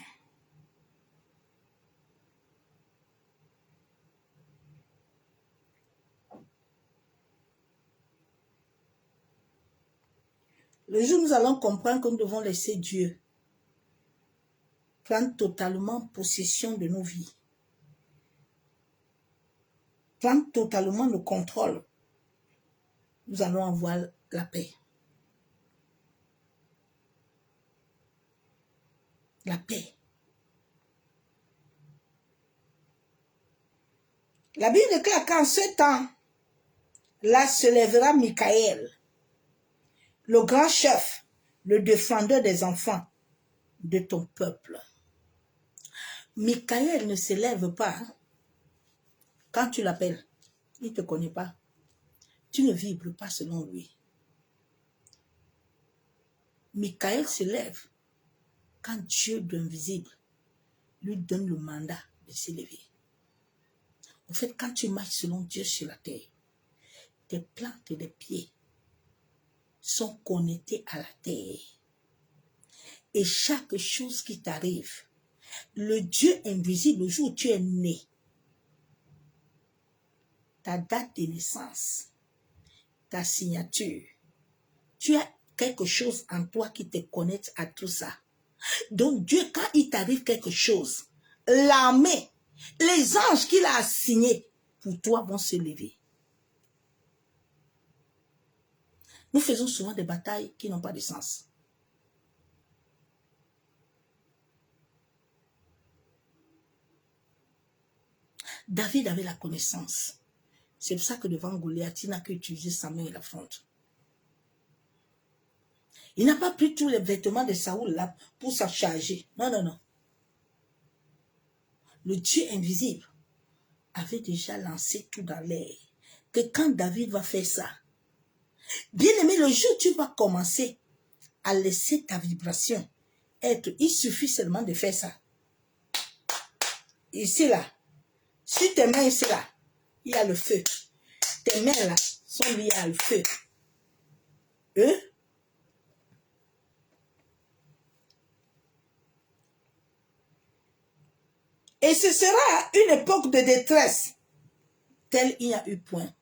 S1: Le jour où nous allons comprendre que nous devons laisser Dieu prendre totalement possession de nos vies, prendre totalement le contrôle, nous allons avoir la paix. La paix. La Bible déclare qu'en ce temps, là se lèvera Michael, le grand chef, le défendeur des enfants de ton peuple. Michael ne se lève pas quand tu l'appelles. Il ne te connaît pas. Tu ne vibres pas selon lui. Michael se lève quand Dieu d'invisible lui donne le mandat de s'élever. En fait, quand tu marches selon Dieu sur la terre, tes plantes et tes pieds sont connectés à la terre. Et chaque chose qui t'arrive, le Dieu invisible, le jour où tu es né, ta date de naissance, ta signature, tu as quelque chose en toi qui te connecte à tout ça. Donc Dieu, quand il t'arrive quelque chose, l'armée, les anges qu'il a assignés pour toi vont se lever. Nous faisons souvent des batailles qui n'ont pas de sens. David avait la connaissance. C'est pour ça que devant Goliath, il n'a qu'utilisé sa main et la fronte. Il n'a pas pris tous les vêtements de Saoul là pour s'en charger. Non, non, non. Le Dieu invisible avait déjà lancé tout dans l'air. Que quand David va faire ça, bien aimé, le jour où tu vas commencer à laisser ta vibration être, il suffit seulement de faire ça. Ici là, sur tes mains ici là, il y a le feu. Tes mains là sont liées à le feu. Et ce sera une époque de détresse, telle il n'y a eu point.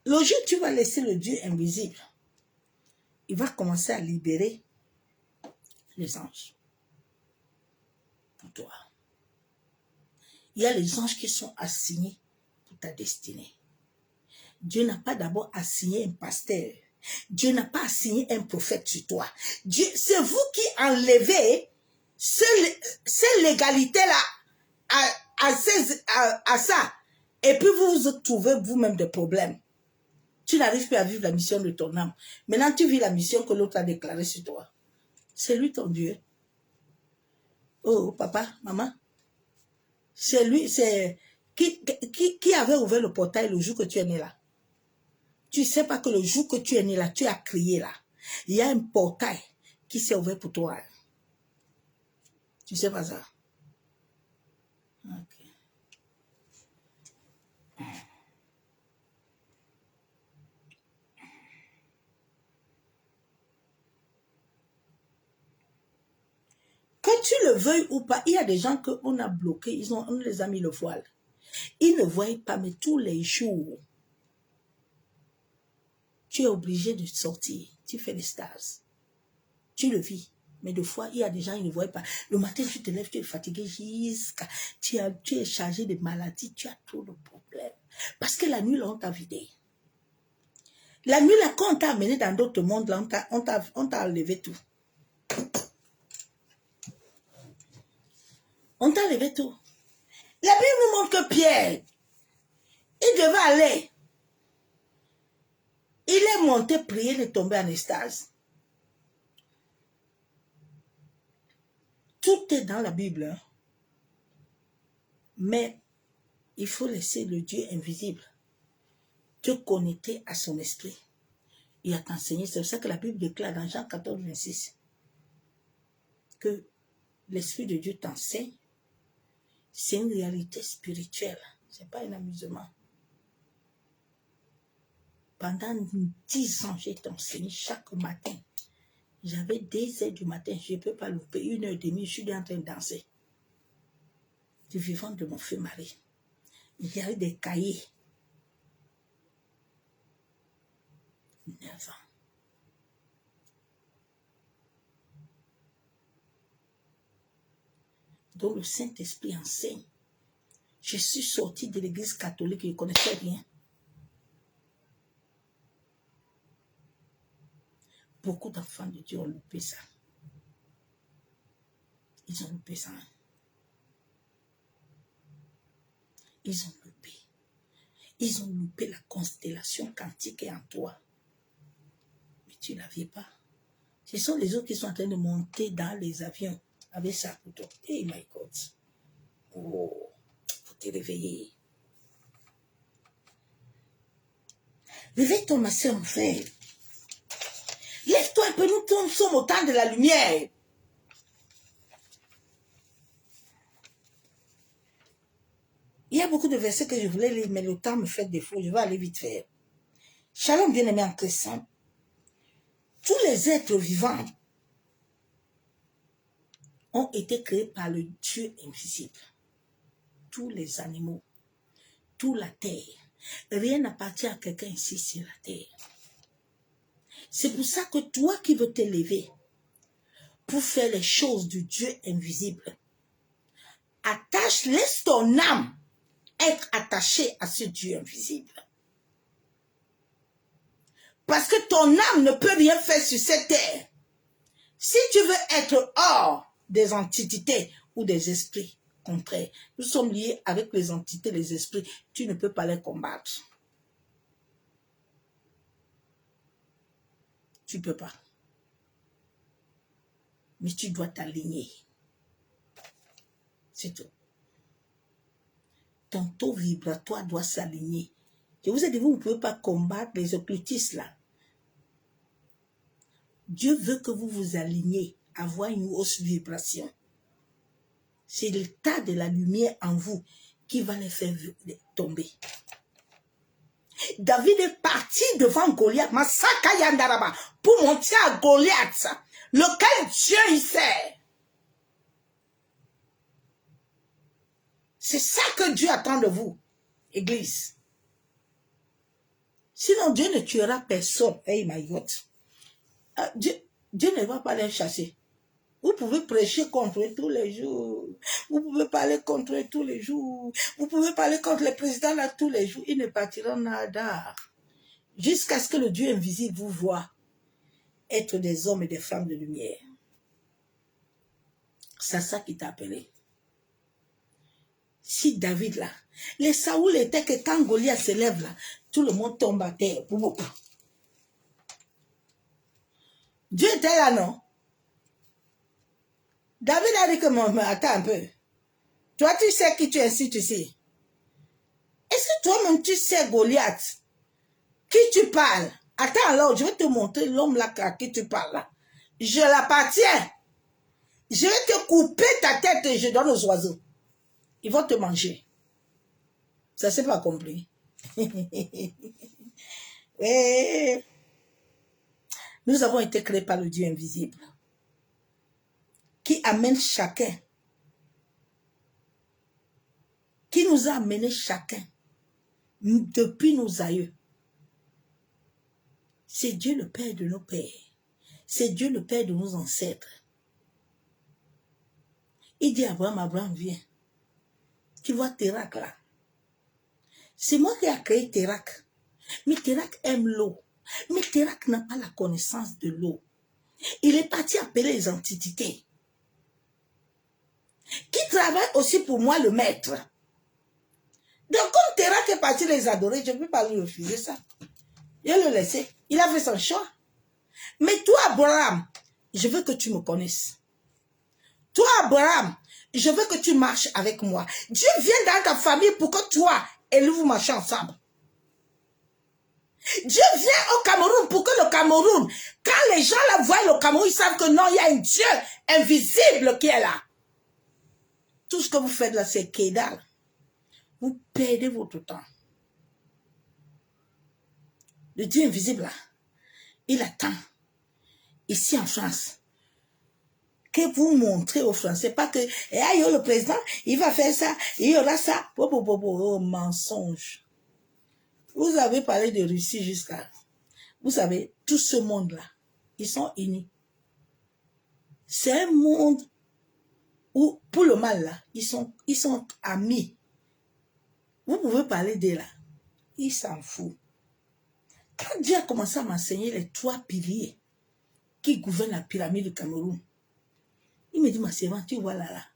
S1: Le jour où tu vas laisser le Dieu invisible, il va commencer à libérer les anges pour toi. Il y a les anges qui sont assignés pour ta destinée. Dieu n'a pas d'abord assigné un pasteur. Dieu n'a pas assigné un prophète sur toi. Dieu, c'est vous qui enlevez cette légalité-là à ça. Et puis vous vous trouvez vous-même des problèmes. Tu n'arrives plus à vivre la mission de ton âme. Maintenant, tu vis la mission que l'autre a déclarée sur toi. C'est lui ton Dieu. Oh, papa, maman. C'est lui, c'est... Qui avait ouvert le portail le jour que tu es né là? Tu ne sais pas que le jour que tu es né là, tu as crié là. Il y a un portail qui s'est ouvert pour toi. Tu ne sais pas ça? Ok. Que tu le veuilles ou pas, il y a des gens qu'on a bloqués, on les a mis le voile. Ils ne voient pas, mais tous les jours, tu es obligé de sortir. Tu fais des stages. Tu le vis. Mais des fois, il y a des gens qui ne voient pas. Le matin, tu te lèves, tu es fatigué jusqu'à... Tu es chargé de maladies, tu as trop de problèmes. Parce que la nuit, là, on t'a vidé. La nuit, là, quand on t'a amené dans d'autres mondes, là, on t'a enlevé tout. On t'a enlevé tout. La Bible nous montre que Pierre, Il devait aller. Il est monté prier, il est tombé en extase. Tout est dans la Bible. Hein. Mais il faut laisser le Dieu invisible te connecter à son esprit et à t'enseigner. C'est pour ça que la Bible déclare dans Jean 14, 26 que l'Esprit de Dieu t'enseigne. C'est une réalité spirituelle. Ce n'est pas un amusement. Pendant 10 ans, j'ai été enseigné chaque matin. J'avais 2 heures du matin, je ne peux pas louper. 1h30, je suis en train de danser. Du vivant de mon feu mari. Il y a eu des cahiers. 9 ans. Donc le Saint-Esprit enseigne. Je suis sortie de l'église catholique, je ne connaissais rien. Beaucoup d'enfants de Dieu ont loupé ça. Ils ont loupé ça. Ils ont loupé. Ils ont loupé la constellation quantique en toi. Mais tu ne l'avais pas. Ce sont les autres qui sont en train de monter dans les avions avec ça pour toi. Hey my God. Oh, faut te réveiller. Réveille-toi, ma soeur, mon frère. Lève-toi un peu, nous sommes au temps de la lumière. Il y a beaucoup de versets que je voulais lire, mais le temps me fait défaut. Je vais aller vite faire. Shalom, bien-aimé en Christ. Tous les êtres vivants ont été créés par le Dieu invisible. Tous les animaux, toute la terre. Rien n'appartient à quelqu'un ici sur la terre. C'est pour ça que toi qui veux t'élever pour faire les choses du Dieu invisible, laisse ton âme être attachée à ce Dieu invisible. Parce que ton âme ne peut rien faire sur cette terre. Si tu veux être hors des entités ou des esprits contraires, nous sommes liés avec les entités, les esprits, tu ne peux pas les combattre. Tu ne peux pas. Mais tu dois t'aligner. C'est tout. Ton taux vibratoire doit s'aligner. Je vous ai dit, vous ne pouvez pas combattre les occultistes là. Dieu veut que vous vous aligniez, avoir une hausse vibration. C'est l'état de la lumière en vous qui va les faire tomber. David est parti devant Goliath, Masaka Yandaraba, pour monter à Goliath, lequel Dieu il sert. C'est ça que Dieu attend de vous, Église. Sinon, Dieu ne tuera personne. Hey my God. Dieu ne va pas les chasser. Vous pouvez prêcher contre eux tous les jours. Vous pouvez parler contre eux tous les jours. Vous pouvez parler contre les présidents là tous les jours. Ils ne partiront nada. Jusqu'à ce que le Dieu invisible vous voie être des hommes et des femmes de lumière. C'est ça qui t'a appelé. Si David là, les Saoul étaient que quand Goliath se lève là, tout le monde tombe à terre. Dieu était là, non? David a dit que, attends un peu. Toi, tu sais qui tu incites ici. Est-ce que toi-même, tu sais Goliath? Qui tu parles? Attends alors, je vais te montrer l'homme là à qui tu parles là. Je l'appartiens. Je vais te couper ta tête et je donne aux oiseaux. Ils vont te manger. Ça s'est pas compris. Ouais. Nous avons été créés par le Dieu invisible qui amène chacun, qui nous a amené chacun depuis nos aïeux. C'est Dieu le Père de nos pères. C'est Dieu le Père de nos ancêtres. Il dit à Abraham, Abraham, viens. Tu vois Térac là. C'est moi qui ai créé Térac. Mais Térac aime l'eau. Mais Térac n'a pas la connaissance de l'eau. Il est parti appeler les entités. Qui travaille aussi pour moi le maître. Donc, comme Terra qui est parti les adorer, je ne peux pas lui refuser ça. Je vais le laisser. Il a fait son choix. Mais toi, Abraham, je veux que tu me connaisses. Toi, Abraham, je veux que tu marches avec moi. Dieu vient dans ta famille pour que toi et lui vous marchiez ensemble. Dieu vient au Cameroun pour que le Cameroun, quand les gens la voient le Cameroun, ils savent que non, il y a un Dieu invisible qui est là. Tout ce que vous faites là, c'est kédal. Vous perdez votre temps. Le Dieu invisible là, il attend. Ici en France, que vous montrez aux Français, pas que le président, il va faire ça, il y aura ça. Oh, mensonge. Vous avez parlé de Russie jusqu'à... Vous savez, tout ce monde-là, ils sont unis. C'est un monde où, pour le mal, là, ils sont amis. Vous pouvez parler d'eux là. Ils s'en foutent. Quand Dieu a commencé à m'enseigner les 3 piliers qui gouvernent la pyramide du Cameroun, il me dit, ma servante, tu vois là,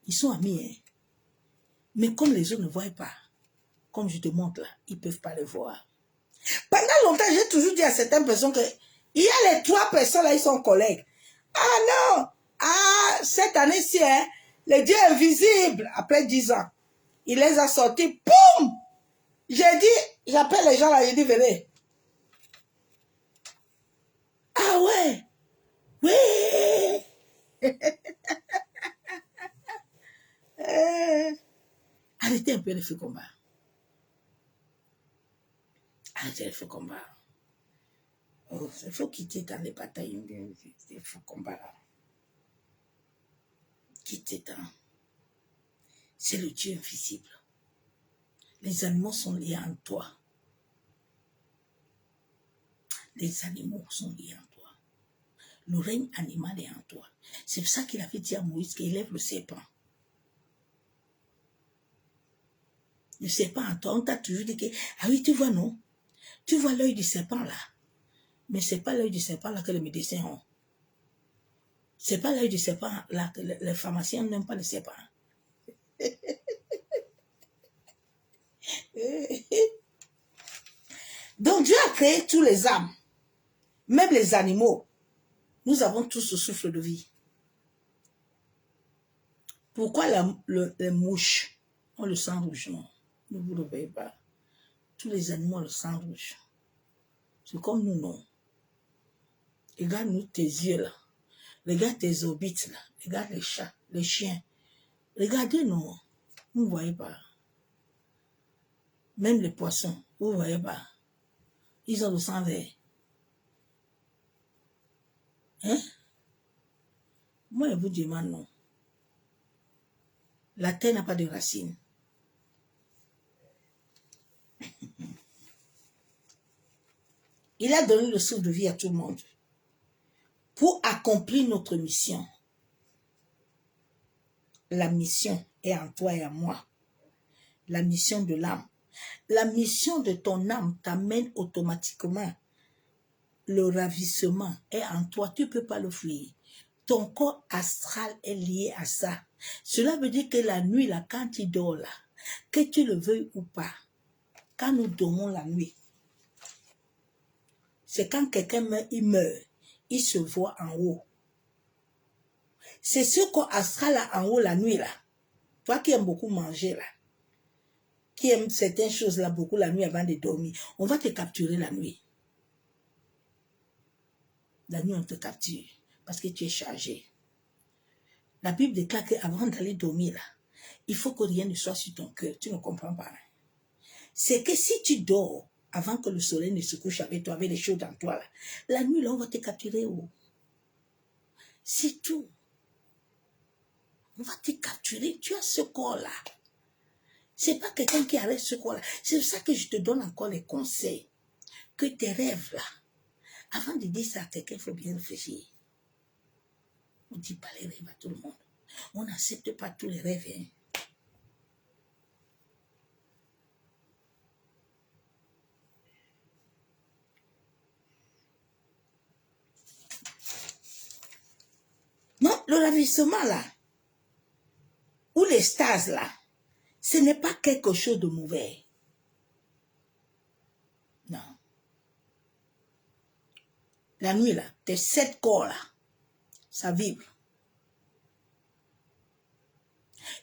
S1: ils sont amis, hein. Mais comme les autres ne voient pas, comme je te montre là, ils ne peuvent pas le voir. Pendant longtemps, j'ai toujours dit à certaines personnes que il y a les 3 personnes là, ils sont collègues. Ah non! Ah, cette année-ci, hein, le Dieu invisible, après 10 ans, il les a sortis, boum! J'ai dit, j'appelle les gens là, j'ai dit, venez. Ah ouais! Oui! Arrêtez un peu les feux combats. Arrêtez les feux combats. Oh, il faut quitter dans les batailles, les feux combats là. Quittez dans. C'est le Dieu invisible. Les animaux sont liés en toi. Les animaux sont liés en toi. Le règne animal est en toi. C'est pour ça qu'il avait dit à Moïse qu'il élève le serpent. Le serpent en toi, on t'a toujours dit que, ah oui, tu vois, non? Tu vois l'œil du serpent là. Mais ce n'est pas l'œil du serpent là que les médecins ont. Ce n'est pas l'œil du serpent là que les pharmaciens n'aiment pas le serpent. Donc Dieu a créé tous les âmes, même les animaux. Nous avons tous ce souffle de vie. Pourquoi les mouches ont le sang rouge? Non, ne vous réveillez pas. Tous les animaux ont le sang rouge. C'est comme nous, non. Regarde-nous tes yeux là. Regarde tes orbites là. Regarde les chats, les chiens. Regardez, non. Vous ne voyez pas. Même les poissons, vous ne voyez pas. Ils ont le sang vert. Hein? Moi, je vous demande non. La terre n'a pas de racines. Il a donné le souffle de vie à tout le monde pour accomplir notre mission. La mission est en toi et en moi. La mission de l'âme. La mission de ton âme t'amène automatiquement. Le ravissement est en toi. Tu ne peux pas le fuir. Ton corps astral est lié à ça. Cela veut dire que la nuit, là, quand tu dors là, que tu le veuilles ou pas, quand nous dormons la nuit, c'est quand quelqu'un meurt, il se voit en haut. C'est ce corps astral là en haut la nuit là. Toi qui aimes beaucoup manger là, qui aime certaines choses là beaucoup la nuit avant de dormir, on va te capturer la nuit. La nuit, on te capture parce que tu es chargé. La Bible déclare qu'avant d'aller dormir là, il faut que rien ne soit sur ton cœur. Tu ne comprends pas. C'est que si tu dors avant que le soleil ne se couche avec toi, avec les choses dans toi là, la nuit là, on va te capturer. Oh. C'est tout. On va te capturer. Tu as ce corps-là. C'est pas quelqu'un qui arrête ce corps-là. C'est pour ça que je te donne encore les conseils. Que tes rêves, là, avant de dire ça à quelqu'un, il faut bien réfléchir. On ne dit pas les rêves à tout le monde. On n'accepte pas tous les rêves. Hein. Non, le ravissement, là, ou les stases, là, Ce n'est pas quelque chose de mauvais. Non. La nuit, là, tes 7 corps, là, ça vibre.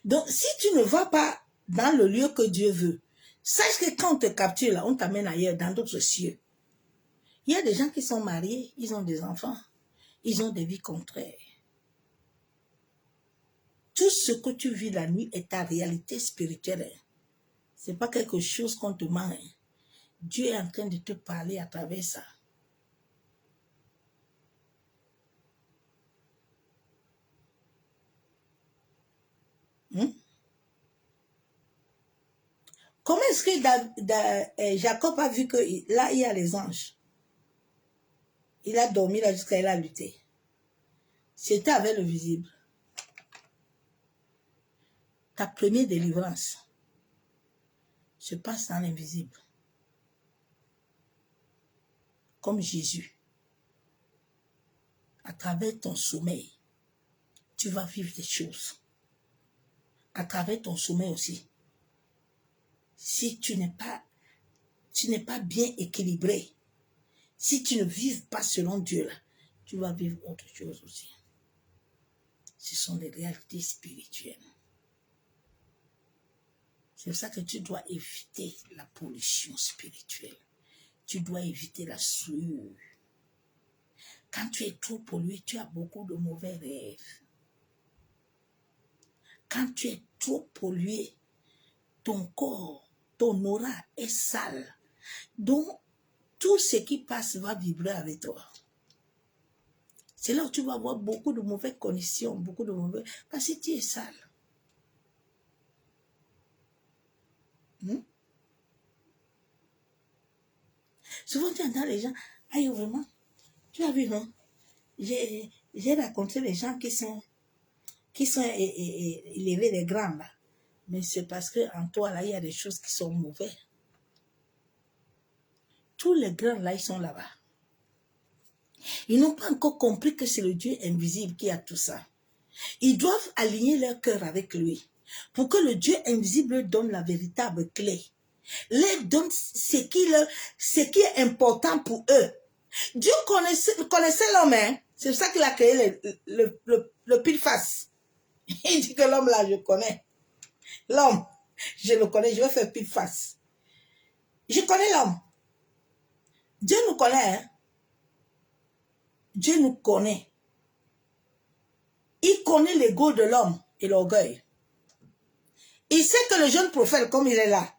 S1: Donc, si tu ne vas pas dans le lieu que Dieu veut, sache que quand on te capture, là, on t'amène ailleurs, dans d'autres cieux. Il y a des gens qui sont mariés, ils ont des enfants, ils ont des vies contraires. Tout ce que tu vis la nuit est ta réalité spirituelle. Ce n'est pas quelque chose qu'on te ment. Dieu est en train de te parler à travers ça. Comment est-ce que Jacob a vu que là, il y a les anges? Il a dormi là jusqu'à il a lutté. C'était avec le visible. Ta première délivrance se passe dans l'invisible. Comme Jésus. À travers ton sommeil, tu vas vivre des choses. À travers ton sommeil aussi. Si tu n'es pas bien équilibré, si tu ne vives pas selon Dieu là, tu vas vivre autre chose aussi. Ce sont des réalités spirituelles. C'est pour ça que tu dois éviter la pollution spirituelle. Tu dois éviter la souillure. Quand tu es trop pollué, tu as beaucoup de mauvais rêves. Quand tu es trop pollué, ton corps, ton aura est sale. Donc, tout ce qui passe va vibrer avec toi. C'est là où tu vas avoir beaucoup de mauvaises connexions, beaucoup de mauvais... Parce que tu es sale. Souvent, tu entends les gens, aïe, vraiment, tu as vu, non? J'ai rencontré les gens qui sont élevés, les grands, là. Mais c'est parce qu'en toi, là, il y a des choses qui sont mauvaises. Tous les grands, là, ils sont là-bas. Ils n'ont pas encore compris que c'est le Dieu invisible qui a tout ça. Ils doivent aligner leur cœur avec lui pour que le Dieu invisible leur donne la véritable clé. Leur donne ce qui est important pour eux. Dieu connaissait l'homme, hein? C'est pour ça qu'il a créé le pile face. Il dit que l'homme là, je connais. L'homme, je le connais, je vais faire pile face. Je connais l'homme. Dieu nous connaît, hein? Dieu nous connaît. Il connaît l'ego de l'homme et l'orgueil. Il sait que le jeune prophète, comme il est là,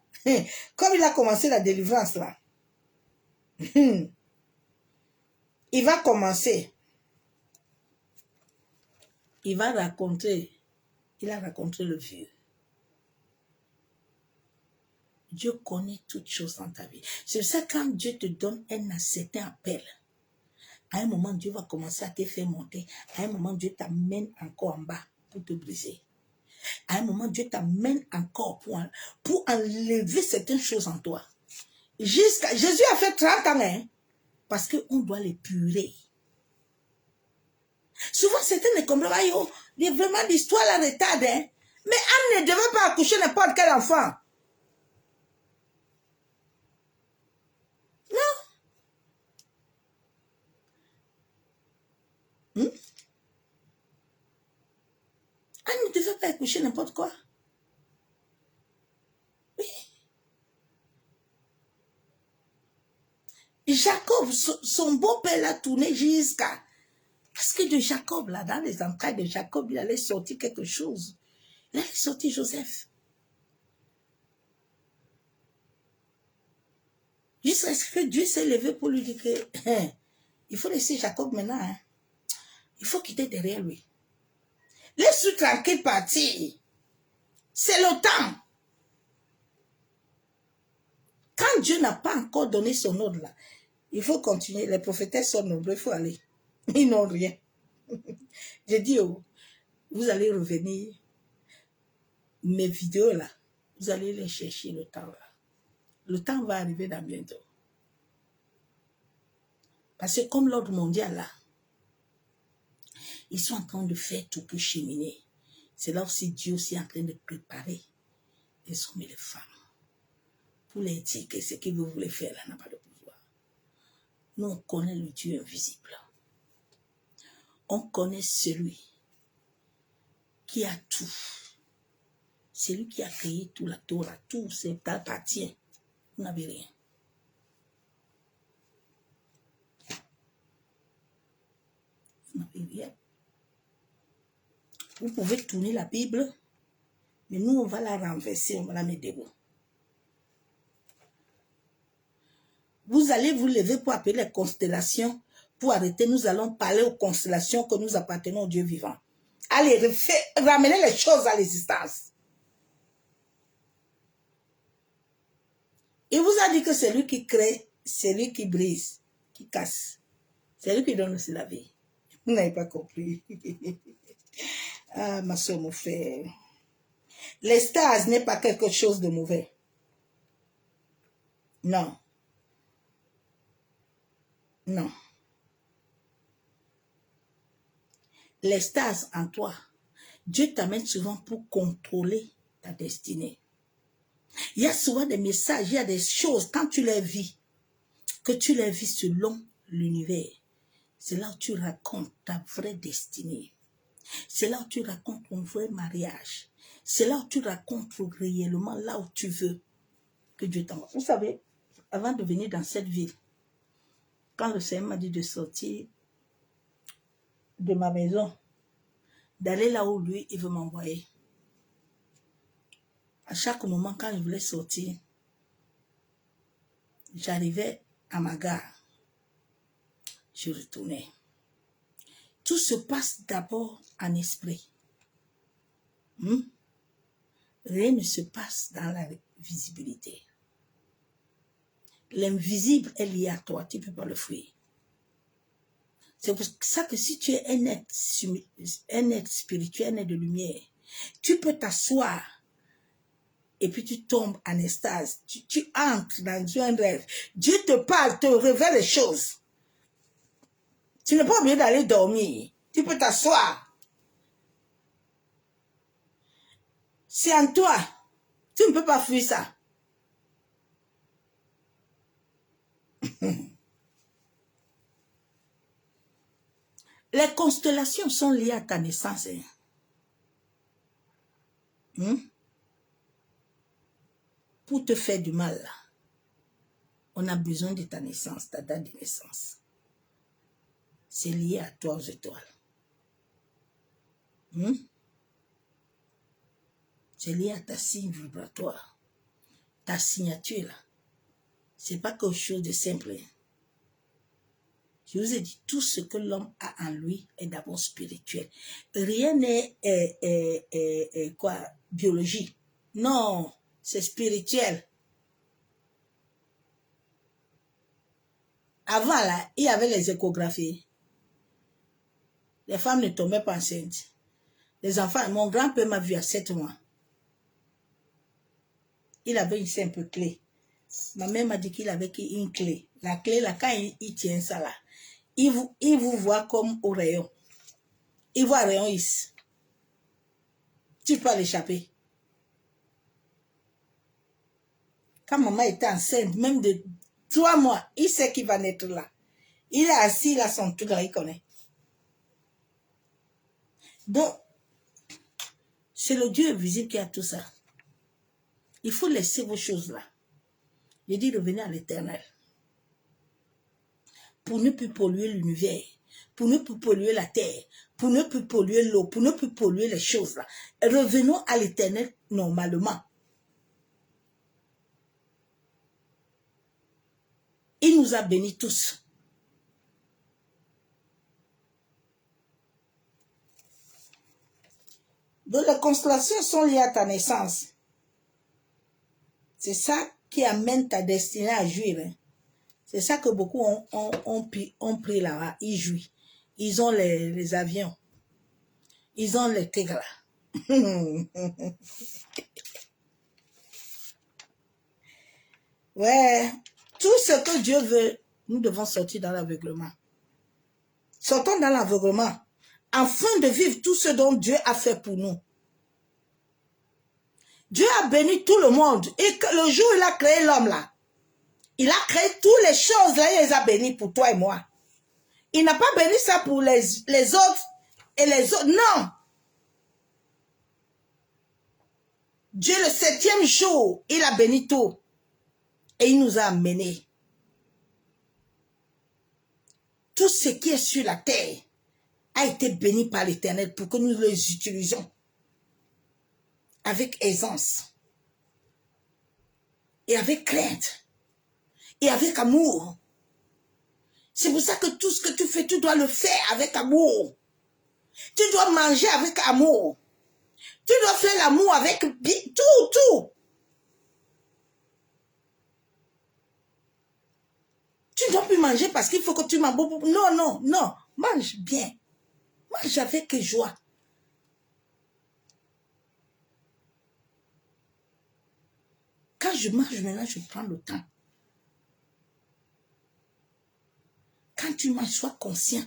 S1: comme il a commencé la délivrance là, il va commencer. Il va raconter. Il a raconté le vieux. Dieu connaît toutes choses dans ta vie. C'est ça quand Dieu te donne un certain appel. À un moment, Dieu va commencer à te faire monter. À un moment, Dieu t'amène encore en bas pour te briser. À un moment, Dieu t'amène encore pour enlever certaines choses en toi. Jésus a fait 30 ans, hein, parce qu'on doit les purer. Souvent, certains ne comprennent pas, il y a vraiment l'histoire la retarde, hein. Mais Anne ne devait pas accoucher n'importe quel enfant. Non. Anne ne devait pas accoucher n'importe quoi. Oui. Jacob, son beau-père l'a tourné jusqu'à... Parce que de Jacob, là, dans les entrailles de Jacob, il allait sortir quelque chose. Il allait sortir Joseph. Jusqu'à ce que Dieu s'est levé pour lui dire que il faut laisser Jacob maintenant. Hein. Il faut quitter derrière lui. Laisse-le tranquille partir. C'est le temps. Quand Dieu n'a pas encore donné son ordre là, il faut continuer. Les prophétesses sont nombreux, il faut aller. Ils n'ont rien. J'ai dit, vous allez revenir. Mes vidéos là, vous allez les chercher le temps là. Le temps va arriver dans bientôt. Parce que comme l'ordre mondial là, ils sont en train de faire tout pour cheminer. C'est là aussi Dieu aussi est en train de préparer les hommes et les femmes. Pour les dire que ce que vous voulez faire là n'a pas de pouvoir. Nous, on connaît le Dieu invisible. On connaît celui qui a tout. C'est lui qui a créé tout, la Torah, tout, c'est t'appartient. Vous n'avez rien. Vous n'avez rien. Vous pouvez tourner la Bible, mais nous, on va la renverser, on va la mettre debout. Vous allez vous lever pour appeler les constellations, pour arrêter, nous allons parler aux constellations que nous appartenons au Dieu vivant. Allez, ramenez les choses à l'existence. Il vous a dit que c'est lui qui crée, c'est lui qui brise, qui casse. C'est lui qui donne aussi la vie. Vous n'avez pas compris. Ah, ma soeur, mon frère. L'extase n'est pas quelque chose de mauvais. Non. Non. L'extase en toi, Dieu t'amène souvent pour contrôler ta destinée. Il y a souvent des messages, il y a des choses, quand tu les vis, que tu les vis selon l'univers. C'est là où tu racontes ta vraie destinée. C'est là où tu racontes ton vrai mariage. C'est là où tu racontes réellement là où tu veux que Dieu t'envoie. Vous savez, avant de venir dans cette ville, quand le Seigneur m'a dit de sortir de ma maison, d'aller là où lui, il veut m'envoyer. À chaque moment, quand je voulais sortir, j'arrivais à ma gare. Je retournais. Tout se passe d'abord en esprit. Rien ne se passe dans la visibilité. L'invisible est lié à toi, tu ne peux pas le fuir. C'est pour ça que si tu es un être spirituel, un être de lumière, tu peux t'asseoir et puis tu tombes en extase. Tu entres dans un rêve. Dieu te parle, te révèle les choses. Tu n'es pas obligé d'aller dormir. Tu peux t'asseoir. C'est en toi. Tu ne peux pas fuir ça. Les constellations sont liées à ta naissance. Pour te faire du mal, on a besoin de ta naissance, ta date de naissance. C'est lié à toi aux étoiles. C'est lié à ta signe vibratoire. Ta signature, là. C'est pas quelque chose de simple. Je vous ai dit, tout ce que l'homme a en lui est d'abord spirituel. Rien n'est biologie. Non, c'est spirituel. Avant, là, il y avait les échographies. Les femmes ne tombaient pas enceintes. Les enfants, mon grand-père m'a vu à 7 mois. Il avait une simple clé. Ma mère m'a dit qu'il avait une clé. La clé, là, quand il tient ça, là, il vous voit comme au rayon. Il voit un rayon ici. Tu peux l'échapper. Quand maman était enceinte, même de 3 mois, il sait qu'il va naître là. Il est assis là, son truc là, il connaît. Donc, c'est le Dieu invisible qui a tout ça. Il faut laisser vos choses là. Je dis revenez à l'éternel. Pour ne plus polluer l'univers, pour ne plus polluer la terre, pour ne plus polluer l'eau, pour ne plus polluer les choses là. Revenons à l'éternel normalement. Il nous a bénis tous. Donc les constellations sont liées à ta naissance. C'est ça qui amène ta destinée à jouir. Hein. C'est ça que beaucoup ont pris là-bas. Ils jouent. Ils ont les avions. Ils ont les tigres. Ouais. Tout ce que Dieu veut, nous devons sortir dans l'aveuglement. Sortons dans l'aveuglement. Afin de vivre tout ce dont Dieu a fait pour nous. Dieu a béni tout le monde. Et que le jour où il a créé l'homme là, il a créé toutes les choses là, il les a bénis pour toi et moi. Il n'a pas béni ça pour les autres et les autres. Non. Dieu, le 7e jour, il a béni tout. Et il nous a amenés. Tout ce qui est sur la terre a été béni par l'Éternel pour que nous les utilisions avec aisance et avec crainte et avec amour. C'est pour ça que tout ce que tu fais, tu dois le faire avec amour. Tu dois manger avec amour. Tu dois faire l'amour avec tout. Tu ne dois plus manger parce qu'il faut que tu manges beaucoup. Non. Mange bien. Mange avec joie. Quand je mange maintenant, je prends le temps. Quand tu manges, sois conscient.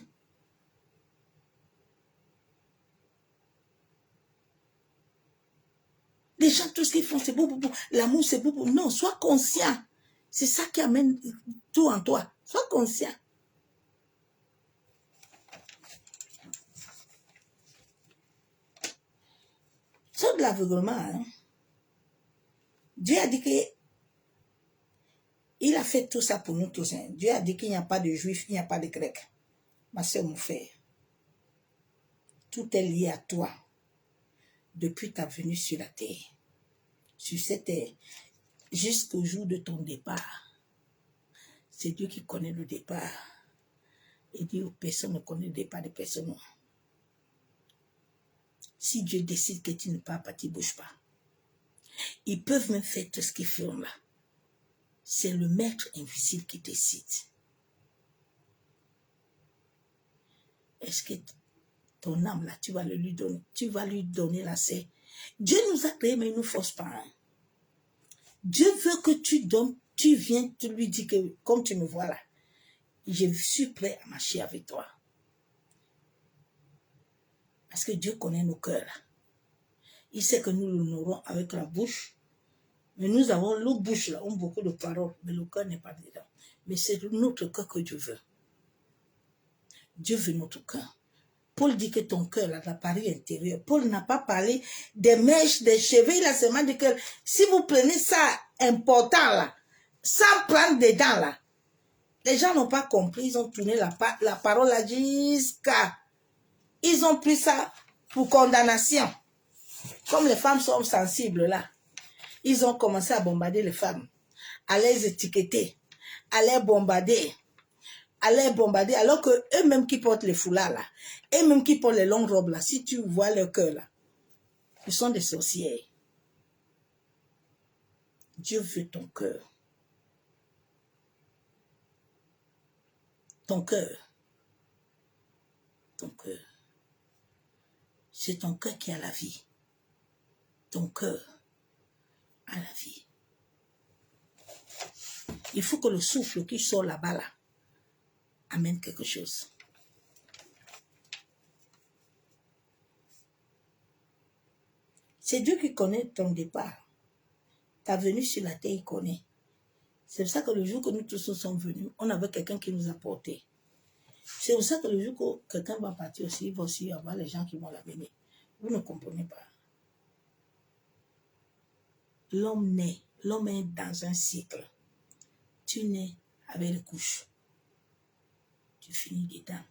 S1: Les gens, tout ce qu'ils font, c'est beau. L'amour, c'est beau. Non, sois conscient. C'est ça qui amène tout en toi. Sois conscient. C'est de l'aveuglement. Hein? Dieu a dit qu'il a fait tout ça pour nous tous. Hein? Dieu a dit qu'il n'y a pas de juifs, il n'y a pas de grecs. Ma soeur, mon frère, tout est lié à toi. Depuis ta venue sur la terre, sur cette terre, jusqu'au jour de ton départ. C'est Dieu qui connaît le départ. Il dit aux personnes ne connaissent le départ des personnes. Si Dieu décide que tu ne pars pas, tu ne bouges pas. Ils peuvent même faire tout ce qu'ils font là. C'est le maître invisible qui décide. Est-ce que ton âme là, tu vas le lui donner? Tu vas lui donner la serre. Dieu nous a créés, mais il ne nous force pas. Hein. Dieu veut que tu donnes, tu viens, tu lui dis que, comme tu me vois là, je suis prêt à marcher avec toi. Parce que Dieu connaît nos cœurs là. Il sait que nous l'honorons avec la bouche. Mais nous avons, nos bouches là, ont beaucoup de paroles, mais le cœur n'est pas dedans. Mais c'est notre cœur que Dieu veut. Dieu veut notre cœur. Paul dit que ton cœur là, l'appareil intérieur. Paul n'a pas parlé des mèches, des cheveux. Il a seulement dit que si vous prenez ça important là, sans prendre dedans là, les gens n'ont pas compris. Ils ont tourné la parole là jusqu'à... Ils ont pris ça pour condamnation. Comme les femmes sont sensibles là, ils ont commencé à bombarder les femmes, à les étiqueter, à les bombarder, alors que eux-mêmes qui portent les foulards là, eux-mêmes qui portent les longues robes là, si tu vois leur cœur là, ils sont des sorcières. Dieu veut ton cœur. Ton cœur. Ton cœur. C'est ton cœur qui a la vie. Ton cœur a la vie. Il faut que le souffle qui sort là-bas là amène quelque chose. C'est Dieu qui connaît ton départ. Ta venue sur la terre, il connaît. C'est pour ça que le jour que nous tous sommes venus, on avait quelqu'un qui nous a portés. C'est pour ça que le jour que quelqu'un va partir aussi, il va aussi y avoir les gens qui vont l'amener. Vous ne comprenez pas. L'homme naît, l'homme est dans un cycle. Tu nais avec les couches. Tu finis dedans.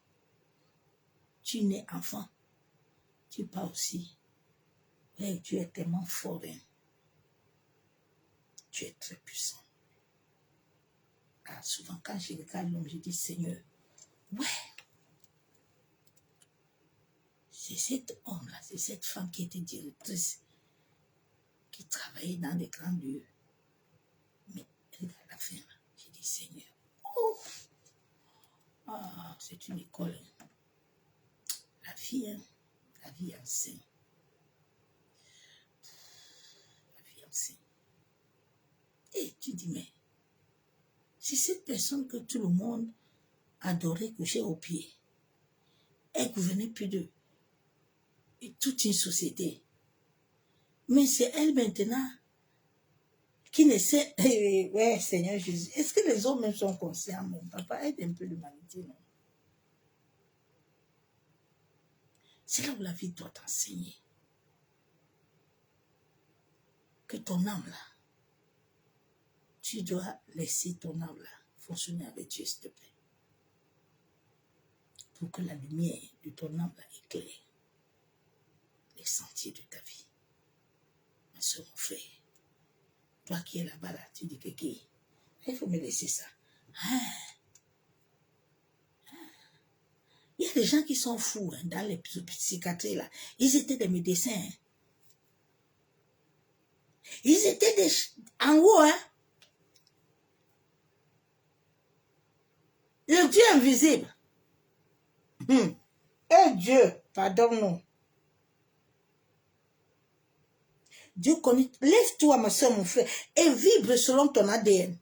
S1: Tu nais enfant. Tu pars aussi. Et tu es tellement fort. Hein. Tu es très puissant. Alors souvent, quand je regarde l'homme, je dis, Seigneur, ouais, c'est cet homme-là, c'est cette femme qui était directrice, qui travaillait dans des grands lieux. Mais regarde la fin, je dis, Seigneur, oh, ah, c'est une école. Hein. La vie enseigne. La vie enseigne. Et tu dis, mais c'est cette personne que tout le monde adorait coucher aux pieds. Elle gouvernait plus de toute une société. Mais c'est elle maintenant qui ne sait... Ouais, Seigneur Jésus. Est-ce que les hommes même sont conscients? Mon papa aide un peu l'humanité, non? C'est là où la vie doit t'enseigner. Que ton âme là, tu dois laisser ton âme là fonctionner avec Dieu, s'il te plaît. Pour que la lumière de ton âme là éclaire les sentiers de ta vie. Ma soeur, mon frère, toi qui es là-bas, là, tu dis que qui? Il faut me laisser ça. Ah. Il y a des gens qui sont fous hein, dans les psychiatries là. Ils étaient des médecins. Hein. Ils étaient en haut. Hein. Le Dieu invisible. Et Dieu, pardonne-nous. Dieu connaît. Lève-toi, ma soeur, mon frère, et vibre selon ton ADN.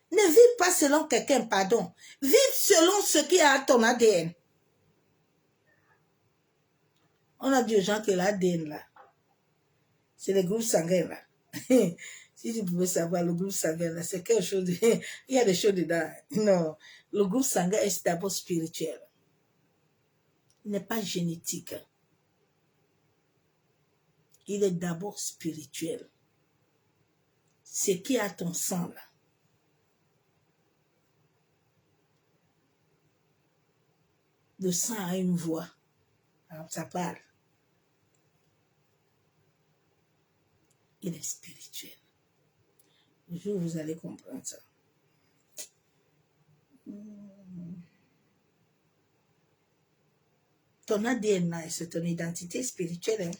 S1: Ne vis pas selon quelqu'un, pardon. Vive selon ce qui est à ton ADN. On a dit aux gens que l'ADN, là, c'est le groupe sanguin, là. Si tu pouvais savoir, le groupe sanguin, là, c'est quelque chose de... Il y a des choses dedans. Non, le groupe sanguin est d'abord spirituel. Il n'est pas génétique. Il est d'abord spirituel. Ce qui est à ton sang, là. Le sang a une voix. Alors, ça parle. Il est spirituel. Le jour où vous allez comprendre ça. Ton ADN, c'est ton identité spirituelle. Hein?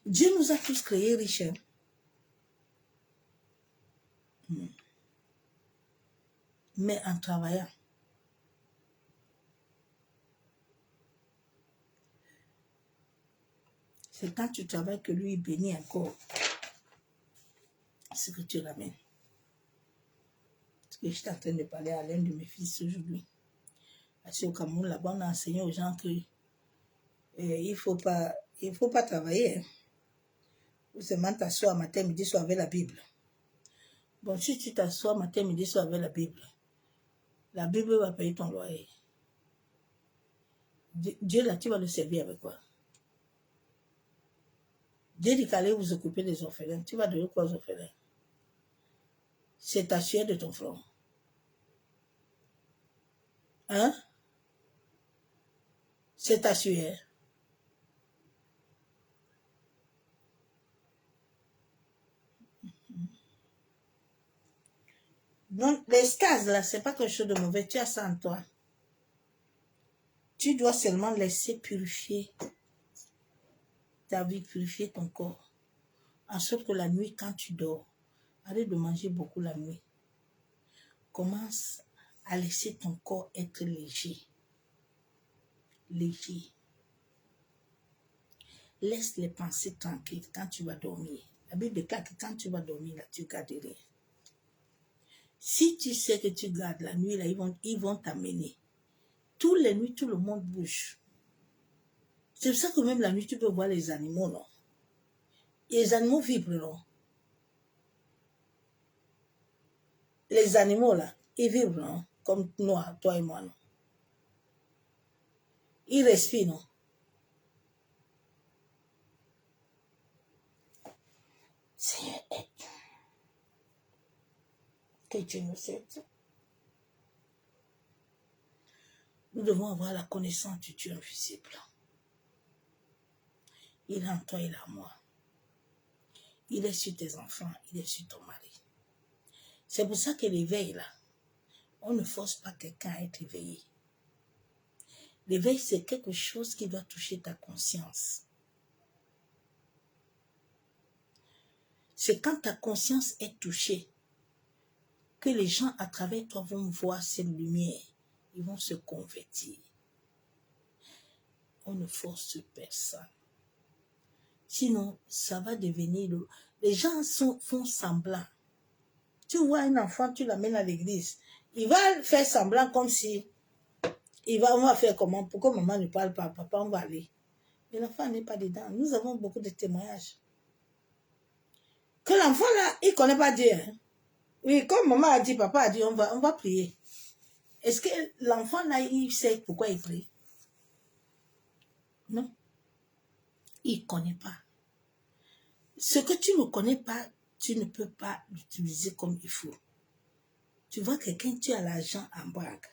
S1: Dieu nous a tous créés riches. Hein? Mais en travaillant. C'est quand tu travailles que lui bénit encore ce que tu ramènes. Parce que j'étais en train de parler à l'un de mes fils aujourd'hui. Parce qu'au Cameroun, là-bas, on a enseigné aux gens que il ne faut pas travailler. Hein. Vous seulement t'asseoir matin, midi, soir avec la Bible. Bon, si tu t'assois matin, midi, soir avec la Bible va payer ton loyer. Dieu, là, tu vas le servir avec quoi? Dieu dit qu'allez vous occuper des orphelins. Tu vas donner quoi aux orphelins? C'est ta sueur de ton front. Hein? C'est ta sueur. Donc, les stades, là, c'est pas quelque chose de mauvais. Tu as ça en toi. Tu dois seulement laisser purifier ta vie, purifier ton corps. En sorte que la nuit, quand tu dors, arrête de manger beaucoup la nuit. Commence à laisser ton corps être léger. Léger. Laisse les pensées tranquilles quand tu vas dormir. La Bible déclare que quand tu vas dormir, là, tu gardes rien. Si tu sais que tu gardes la nuit, là, ils vont t'amener. Toutes les nuits, tout le monde bouge. C'est pour ça que même la nuit, tu peux voir les animaux, non? Et les animaux vibrent, non? Les animaux, là, ils vibrent, non? Comme nous, toi et moi, non? Ils respirent, non? Seigneur, aide. Que Dieu nous aide. Nous devons avoir la connaissance du Dieu invisible. Il est en toi, il est en moi. Il est sur tes enfants, il est sur ton mari. C'est pour ça que l'éveil, là, on ne force pas quelqu'un à être éveillé. L'éveil, c'est quelque chose qui doit toucher ta conscience. C'est quand ta conscience est touchée que les gens à travers toi vont voir cette lumière. Ils vont se convertir. On ne force personne. Sinon, ça va devenir... Les gens font semblant. Tu vois un enfant, tu l'amènes à l'église. Il va faire semblant comme si... On va faire comment? Pourquoi maman ne parle pas? Papa, on va aller. Mais l'enfant n'est pas dedans. Nous avons beaucoup de témoignages. Que l'enfant là, il ne connaît pas Dieu. Hein? Oui, comme maman a dit, papa a dit, on va prier. Est-ce que l'enfant là, il sait pourquoi il prie? Non. Il ne connaît pas. Ce que tu ne connais pas, tu ne peux pas l'utiliser comme il faut. Tu vois quelqu'un, tu as l'argent en banque.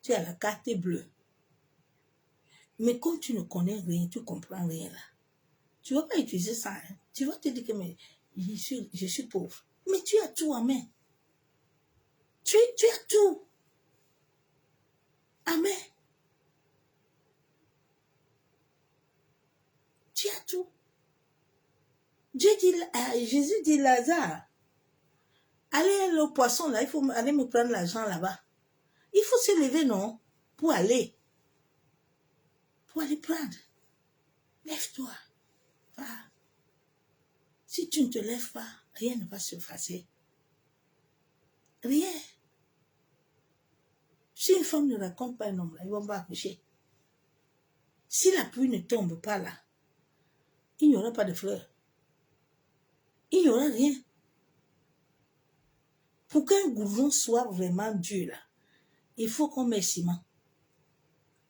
S1: Tu as la carte bleue. Mais comme tu ne connais rien, tu ne comprends rien là. Tu ne vas pas utiliser ça. Hein? Tu vas te dire que mais, je suis pauvre. Mais tu as tout en main. Tu as tout. Amen. Tu as tout. Jésus dit Lazare, allez le poisson là, il faut aller me prendre l'argent là-bas. Il faut se lever, non? Pour aller prendre. Lève-toi. Va. Si tu ne te lèves pas, rien ne va se passer. Rien. Si une femme ne raconte pas un homme, là, ils vont pas accoucher. Si la pluie ne tombe pas là, il n'y aura pas de fleurs. Il n'y aura rien. Pour qu'un goudron soit vraiment dur là, il faut qu'on mette ciment.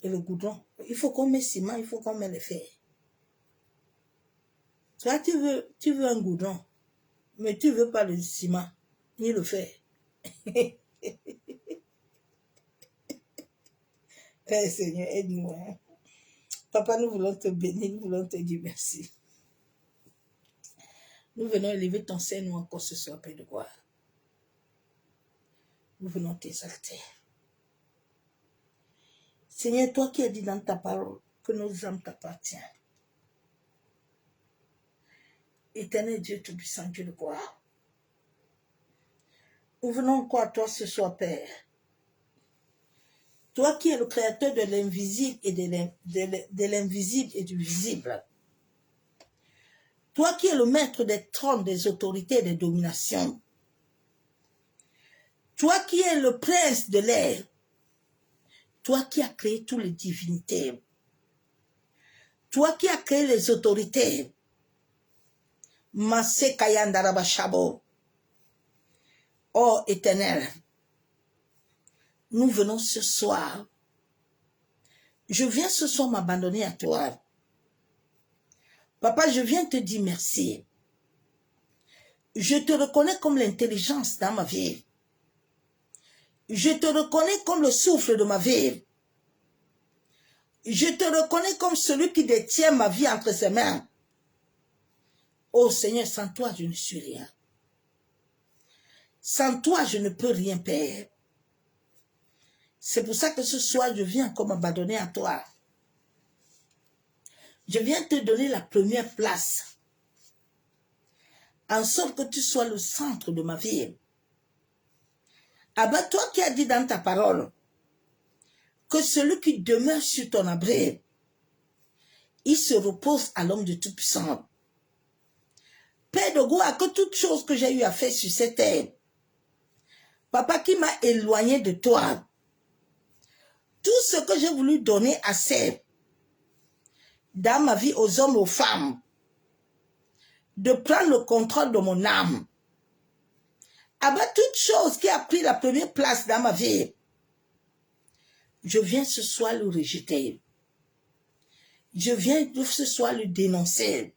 S1: Et le goudron, il faut qu'on mette ciment, il faut qu'on mette le fer. Toi, tu veux un goudron, mais tu ne veux pas le ciment, ni le fer. Seigneur, aide-nous. Hein? Papa, nous voulons te bénir, nous voulons te dire merci. Nous venons élever ton Seigneur encore ce soir, Père de gloire. Nous venons t'exalter. Seigneur, toi qui as dit dans ta parole que nos âmes t'appartiennent. Éternel Dieu Tout-Puissant, Dieu de gloire. Nous venons encore à toi ce soir, Père. Toi qui es le créateur de l'invisible et de l'invisible et du visible. Toi qui es le maître des trônes, des autorités et des dominations. Toi qui es le prince de l'air. Toi qui as créé toutes les divinités. Toi qui as créé les autorités. Masé Kayandarabashabo. Oh Éternel, nous venons ce soir. Je viens ce soir m'abandonner à toi. Papa, je viens te dire merci. Je te reconnais comme l'intelligence dans ma vie. Je te reconnais comme le souffle de ma vie. Je te reconnais comme celui qui détient ma vie entre ses mains. Oh Seigneur, sans toi, je ne suis rien. Sans toi, je ne peux rien, Père. C'est pour ça que ce soir, je viens comme m'abandonner à toi. Je viens te donner la première place. En sorte que tu sois le centre de ma vie. Abba, toi qui as dit dans ta parole que celui qui demeure sur ton abri, il se repose à l'homme de Tout-Puissant. Père de gloire, que toute chose que j'ai eu à faire sur cette terre, Papa qui m'a éloigné de toi, tout ce que j'ai voulu donner à Sèvres, dans ma vie aux hommes, aux femmes, de prendre le contrôle de mon âme. Abba, toute chose qui a pris la première place dans ma vie, je viens ce soir le rejeter. Je viens ce soir le dénoncer.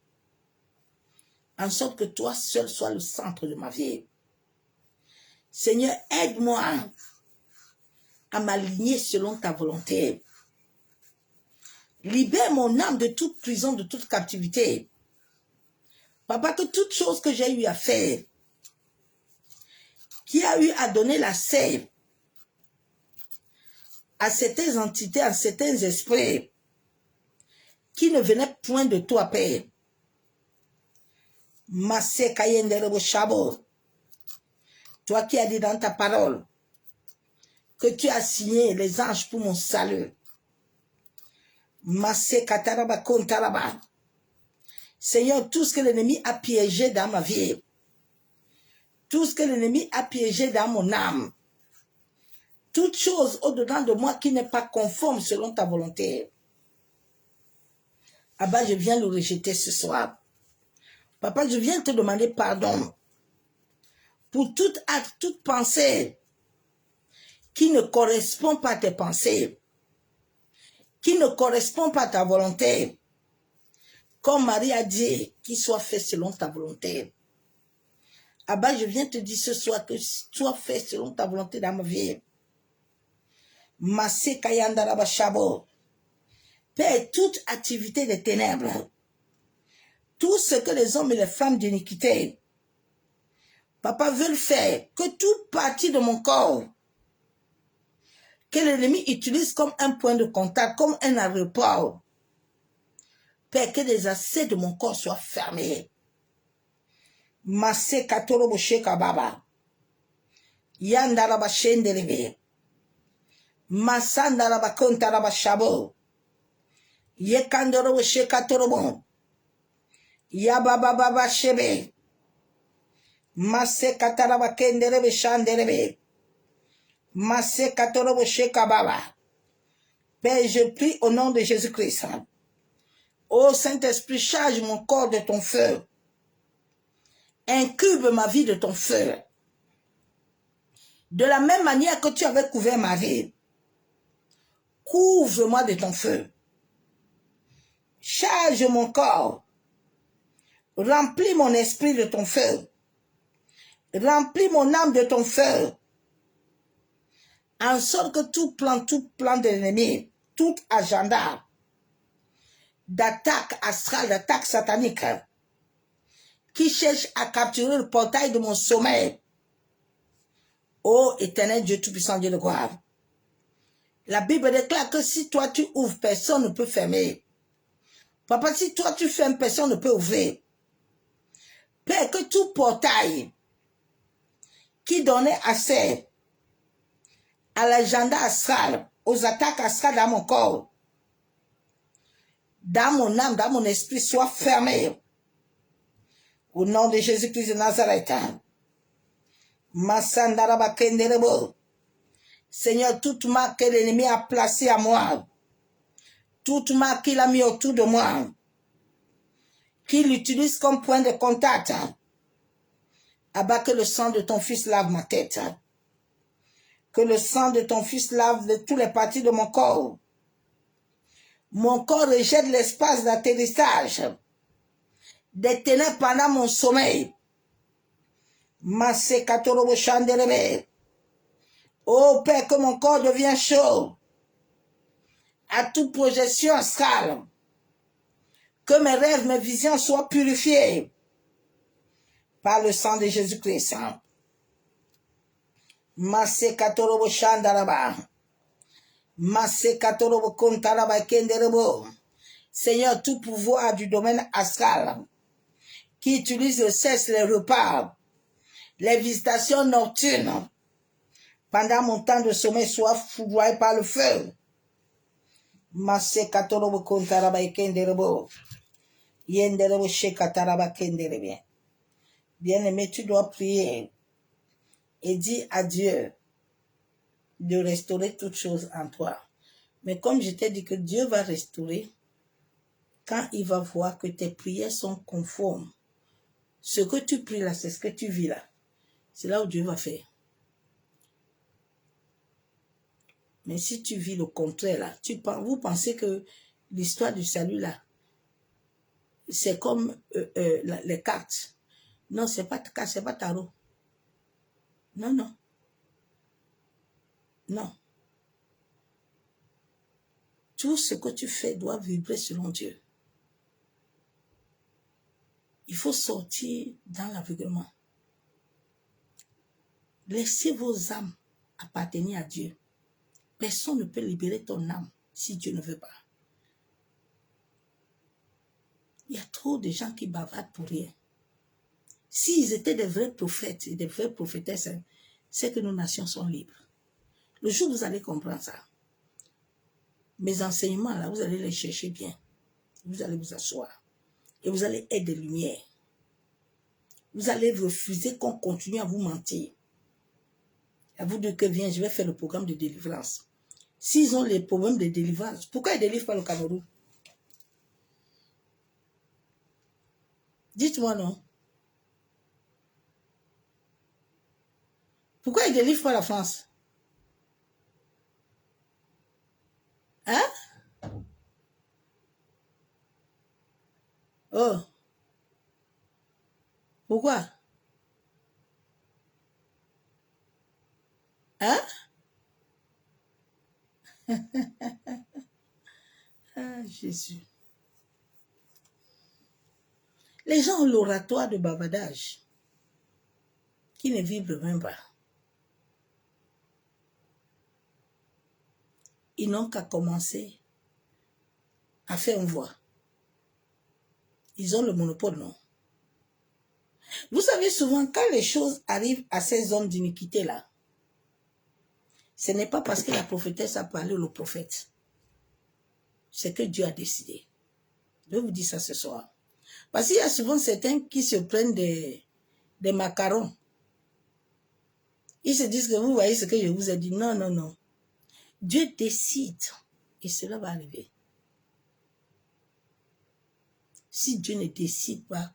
S1: En sorte que toi seul sois le centre de ma vie. Seigneur, aide-moi à m'aligner selon ta volonté. Libère mon âme de toute prison, de toute captivité. Papa, que toute chose que j'ai eu à faire, qui a eu à donner la sève à certaines entités, à certains esprits, qui ne venaient point de toi, Père. Masé Kayenderebo Shabo. Toi qui as dit dans ta parole que tu as signé les anges pour mon salut. Masé Kataraba Kontaraba. Seigneur, tout ce que l'ennemi a piégé dans ma vie, tout ce que l'ennemi a piégé dans mon âme, toute chose au-dedans de moi qui n'est pas conforme selon ta volonté, Abba, je viens le rejeter ce soir. Papa, je viens te demander pardon pour tout acte, toute pensée qui ne correspond pas à tes pensées, qui ne correspond pas à ta volonté. Comme Marie a dit, qu'il soit fait selon ta volonté. Abba, je viens te dire ce soir que soit fait selon ta volonté dans ma vie. Massé Kayandaraba Shabo. Père, toute activité des ténèbres, tout ce que les hommes et les femmes d'iniquité, papa, veulent faire, que toute partie de mon corps, que l'ennemi utilise comme un point de contact, comme un aéroport, Père, que les accès de mon corps soient fermés. Massé Katorobo Shekababa. Yandaraba Shendelebe. Massandaraba Kontaraba Shabo. Yekandorobo Shekatorobo. Yababa Shebe. Massé Kataraba Kenderebe Shanderebe. Massé Katorobo Shekababa. Père, je prie au nom de Jésus-Christ. Ô Saint-Esprit, charge mon corps de ton feu. Incube ma vie de ton feu. De la même manière que tu avais couvert ma vie, couvre-moi de ton feu. Charge mon corps. Remplis mon esprit de ton feu. Remplis mon âme de ton feu. En sorte que tout plan de l'ennemi, tout agenda d'attaque astrale, d'attaque satanique, qui cherche à capturer le portail de mon sommeil, ô éternel Dieu Tout-Puissant, Dieu de gloire. La Bible déclare que si toi tu ouvres, personne ne peut fermer. Papa, si toi tu fermes, personne ne peut ouvrir. Père, que tout portail qui donnait accès à l'agenda astral, aux attaques astrales dans mon corps, dans mon âme, dans mon esprit, soit fermé. Au nom de Jésus-Christ de Nazareth. Seigneur, toute marque que l'ennemi a placée à moi, toute marque qu'il a mis autour de moi, qu'il utilise comme point de contact, abat que le sang de ton fils lave ma tête. Que le sang de ton fils lave de toutes les parties de mon corps. Mon corps rejette l'espace d'atterrissage des ténèbres pendant mon sommeil. Massé Katorobo Chandelebe. Oh Père, que mon corps devienne chaud à toute projection astrale. Que mes rêves, mes visions soient purifiés par le sang de Jésus-Christ. Massé Katorobo Chandaraba. Massé Katorobo Kontaraba Kenderebo. Seigneur, tout pouvoir du domaine astral qui utilise le sexe, les repas, les visitations nocturnes, pendant mon temps de sommeil, soit foudroyé par le feu. Massé Katorobo Kontaraba Kenderebo. Yenderebo Shekataraba Kenderebe. Bien-aimé, tu dois prier et dire à Dieu de restaurer toutes choses en toi. Mais comme je t'ai dit que Dieu va restaurer, quand il va voir que tes prières sont conformes, ce que tu pries là, c'est ce que tu vis là. C'est là où Dieu va faire. Mais si tu vis le contraire là, vous pensez que l'histoire du salut là, c'est comme les cartes. Non, c'est pas carte, c'est pas tarot. Non, non. Non. Tout ce que tu fais doit vibrer selon Dieu. Il faut sortir dans l'aveuglement. Laissez vos âmes appartenir à Dieu. Personne ne peut libérer ton âme si Dieu ne veut pas. Il y a trop de gens qui bavardent pour rien. S'ils étaient des vrais prophètes et des vraies prophétesses, c'est que nos nations sont libres. Le jour où vous allez comprendre ça, mes enseignements là, vous allez les chercher bien. Vous allez vous asseoir. Et vous allez être des lumières. Vous allez refuser qu'on continue à vous mentir. À vous dire que viens, je vais faire le programme de délivrance. S'ils ont les problèmes de délivrance, pourquoi ils ne délivrent pas le Cameroun? Dites-moi non. Pourquoi ils ne délivrent pas la France? Hein? Oh. Pourquoi? Hein? Ah, Jésus. Les gens ont l'oratoire de bavardage qui ne vivent même pas. Ils n'ont qu'à commencer à faire une voix. Ils ont le monopole, non? Vous savez, souvent, quand les choses arrivent à ces hommes d'iniquité-là, ce n'est pas parce que la prophétesse a parlé ou le prophète. C'est que Dieu a décidé. Je vais vous dire ça ce soir. Parce qu'il y a souvent certains qui se prennent des macarons. Ils se disent que vous voyez ce que je vous ai dit. Non, non, non. Dieu décide et cela va arriver. Si Dieu ne décide pas,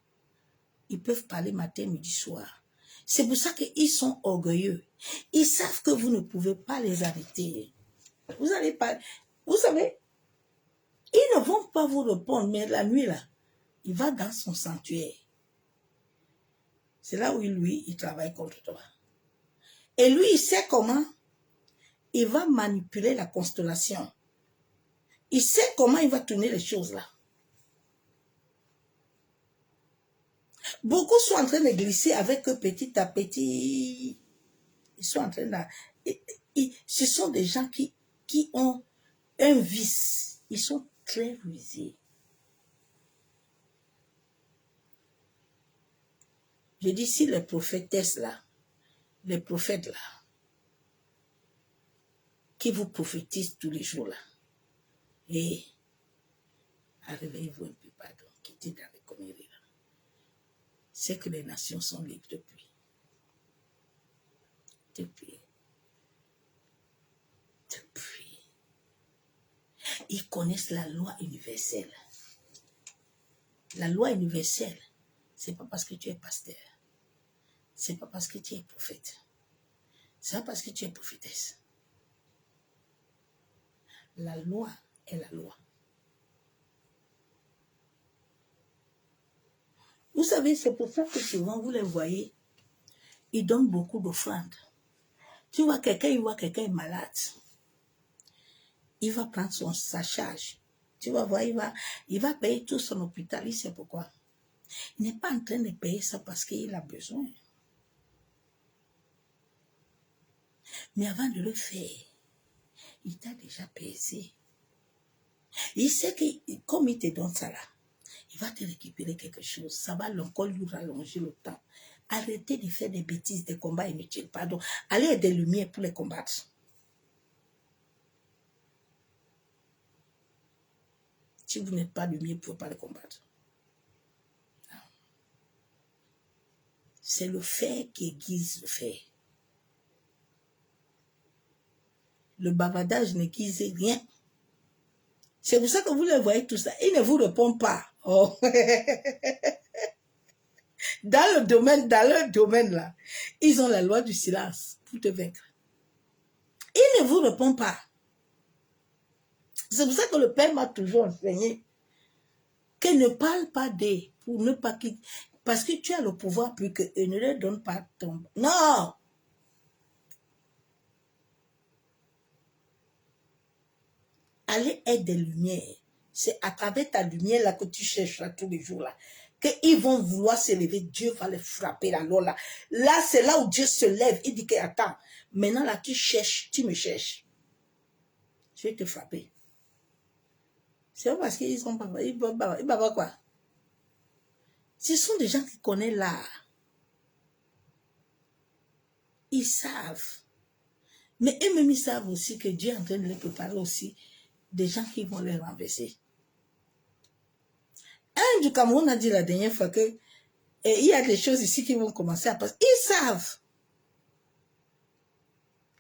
S1: ils peuvent parler matin, midi, soir. C'est pour ça qu'ils sont orgueilleux. Ils savent que vous ne pouvez pas les arrêter. Vous allez pas... Vous savez, ils ne vont pas vous répondre, mais la nuit, là, il va dans son sanctuaire. C'est là où lui, il travaille contre toi. Et lui, il sait comment il va manipuler la constellation. Il sait comment il va tourner les choses là. Beaucoup sont en train de glisser avec eux petit à petit. Ils sont en train de... Ce sont des gens qui ont un vice. Ils sont très rusés. Je dis, si les prophétesses là, les prophètes là, qui vous prophétisent tous les jours là, et réveillez-vous un peu, pardon, quittez dans les conneries là. C'est que les nations sont libres depuis. Ils connaissent la loi universelle. La loi universelle, c'est pas parce que tu es pasteur. C'est pas parce que tu es prophète. C'est pas parce que tu es prophétesse. La loi est la loi. Vous savez, c'est pour ça que souvent vous les voyez, ils donnent beaucoup d'offrandes. Tu vois quelqu'un, il voit quelqu'un est malade. Il va prendre sa charge. Tu vas voir, il va payer tout son hôpital. Il sait pourquoi. Il n'est pas en train de payer ça parce qu'il a besoin. Mais avant de le faire, il t'a déjà pesé. Il sait que comme il te donne ça là, il va te récupérer quelque chose. Ça va encore lui rallonger le temps. Arrêtez de faire des bêtises, des combats inutiles. Pardon. Allez aider des lumières pour les combattre. Si vous n'êtes pas lumière, vous ne pouvez pas les combattre. C'est le faire qui aiguise le faire. Le bavardage n'aiguise rien. C'est pour ça que vous les voyez tout ça. Ils ne vous répondent pas. Oh. Dans leur domaine là, ils ont la loi du silence pour te vaincre. Ils ne vous répondent pas. C'est pour ça que le Père m'a toujours enseigné que ne parle pas d'eux pour ne pas quitter. Parce que tu as le pouvoir plus que eux, ne leur donne pas ton... Non! Allez être des lumières. C'est à travers ta lumière là que tu chercheras tous les jours là. Qu'ils vont vouloir s'élever, Dieu va les frapper là. Là, c'est là où Dieu se lève. Il dit que attends, maintenant là tu cherches, tu me cherches. Je vais te frapper. C'est pas parce qu'ils sont pas... Ils vont pas quoi? Ce sont des gens qui connaissent l'art. Ils savent. Mais eux-mêmes, ils savent aussi que Dieu est en train de les préparer aussi des gens qui vont les renverser. Un du Cameroun a dit la dernière fois que il y a des choses ici qui vont commencer à passer. Ils savent.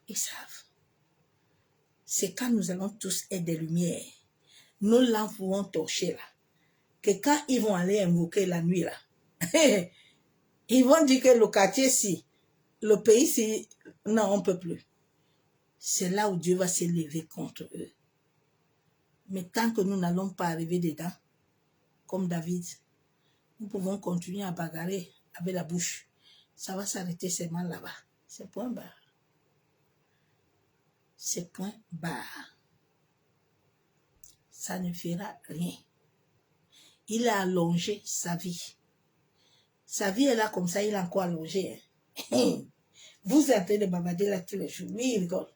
S1: Ils savent. C'est quand nous allons tous être des lumières. Nos lampes vont torcher là. Que quand ils vont aller invoquer la nuit là, Ils vont dire que le quartier, si, le pays, si, non, on ne peut plus. C'est là où Dieu va s'élever contre eux. Mais tant que nous n'allons pas arriver dedans, comme David, nous pouvons continuer à bagarrer avec la bouche. Ça va s'arrêter seulement là-bas. C'est point barre. C'est point barre. Ça ne fera rien. Il a allongé sa vie. Sa vie est là comme ça, il a encore allongé. Hein. Vous êtes en train de bavarder là tous les jours. Lui, il rigole.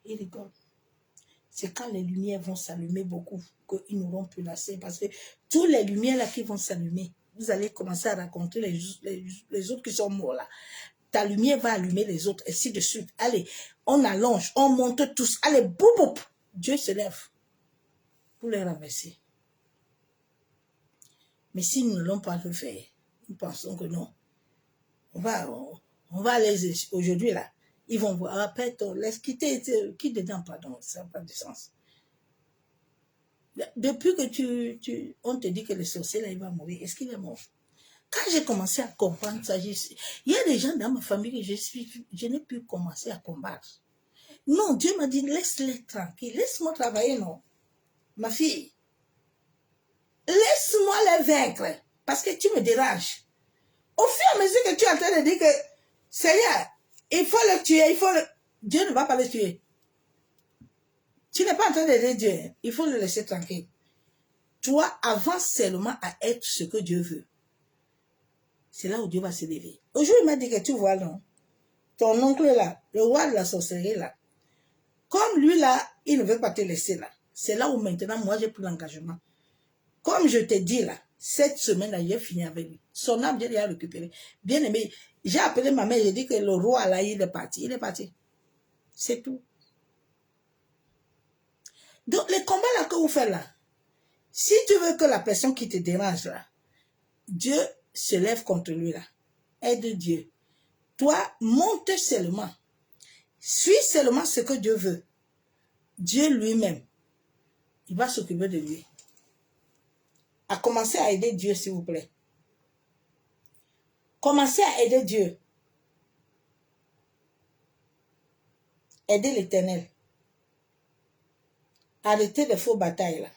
S1: Il rigole. C'est quand les lumières vont s'allumer beaucoup qu'ils n'auront plus la scène. Parce que toutes les lumières là qui vont s'allumer, vous allez commencer à raconter les autres qui sont morts là. Ta lumière va allumer les autres, ainsi de suite. Allez, on allonge, on monte tous. Allez, boum, boum. Dieu se lève pour les renverser. Mais si nous ne l'avons pas fait, nous pensons que non. On va aller aujourd'hui là. Ils vont voir, après, laisse quitter, qui dedans, pardon, ça n'a pas de sens. Depuis que on te dit que le sorcier là, il va mourir, est-ce qu'il est mort? Quand j'ai commencé à comprendre ça, il y a des gens dans ma famille que je n'ai pu commencer à combattre. Non, Dieu m'a dit, laisse-les tranquilles, laisse-moi travailler, non. Ma fille, laisse-moi les vaincre, parce que tu me déranges. Au fur et à mesure que tu es en train de dire que, Seigneur, il faut le tuer, Dieu ne va pas le tuer. Tu n'es pas en train de dire Dieu, il faut le laisser tranquille. Toi, avance seulement à être ce que Dieu veut. C'est là où Dieu va se lever. Aujourd'hui, il m'a dit que tu vois, non, ton oncle là, le roi de la sorcellerie là, comme lui là, il ne veut pas te laisser là. C'est là où maintenant, moi, j'ai pris l'engagement. Comme je te dis là, cette semaine-là, j'ai fini avec lui. Son âme, Dieu l'a récupéré. Bien aimé, j'ai appelé ma mère, j'ai dit que le roi là, il est parti. Il est parti. C'est tout. Donc, les combats là que vous faites là, si tu veux que la personne qui te dérange là, Dieu se lève contre lui là. Aide Dieu. Toi, monte seulement. Suis seulement ce que Dieu veut. Dieu lui-même, il va s'occuper de lui. À commencer à aider Dieu, s'il vous plaît. Commencez à aider Dieu. Aidez l'Éternel. Arrêtez les faux batailles là.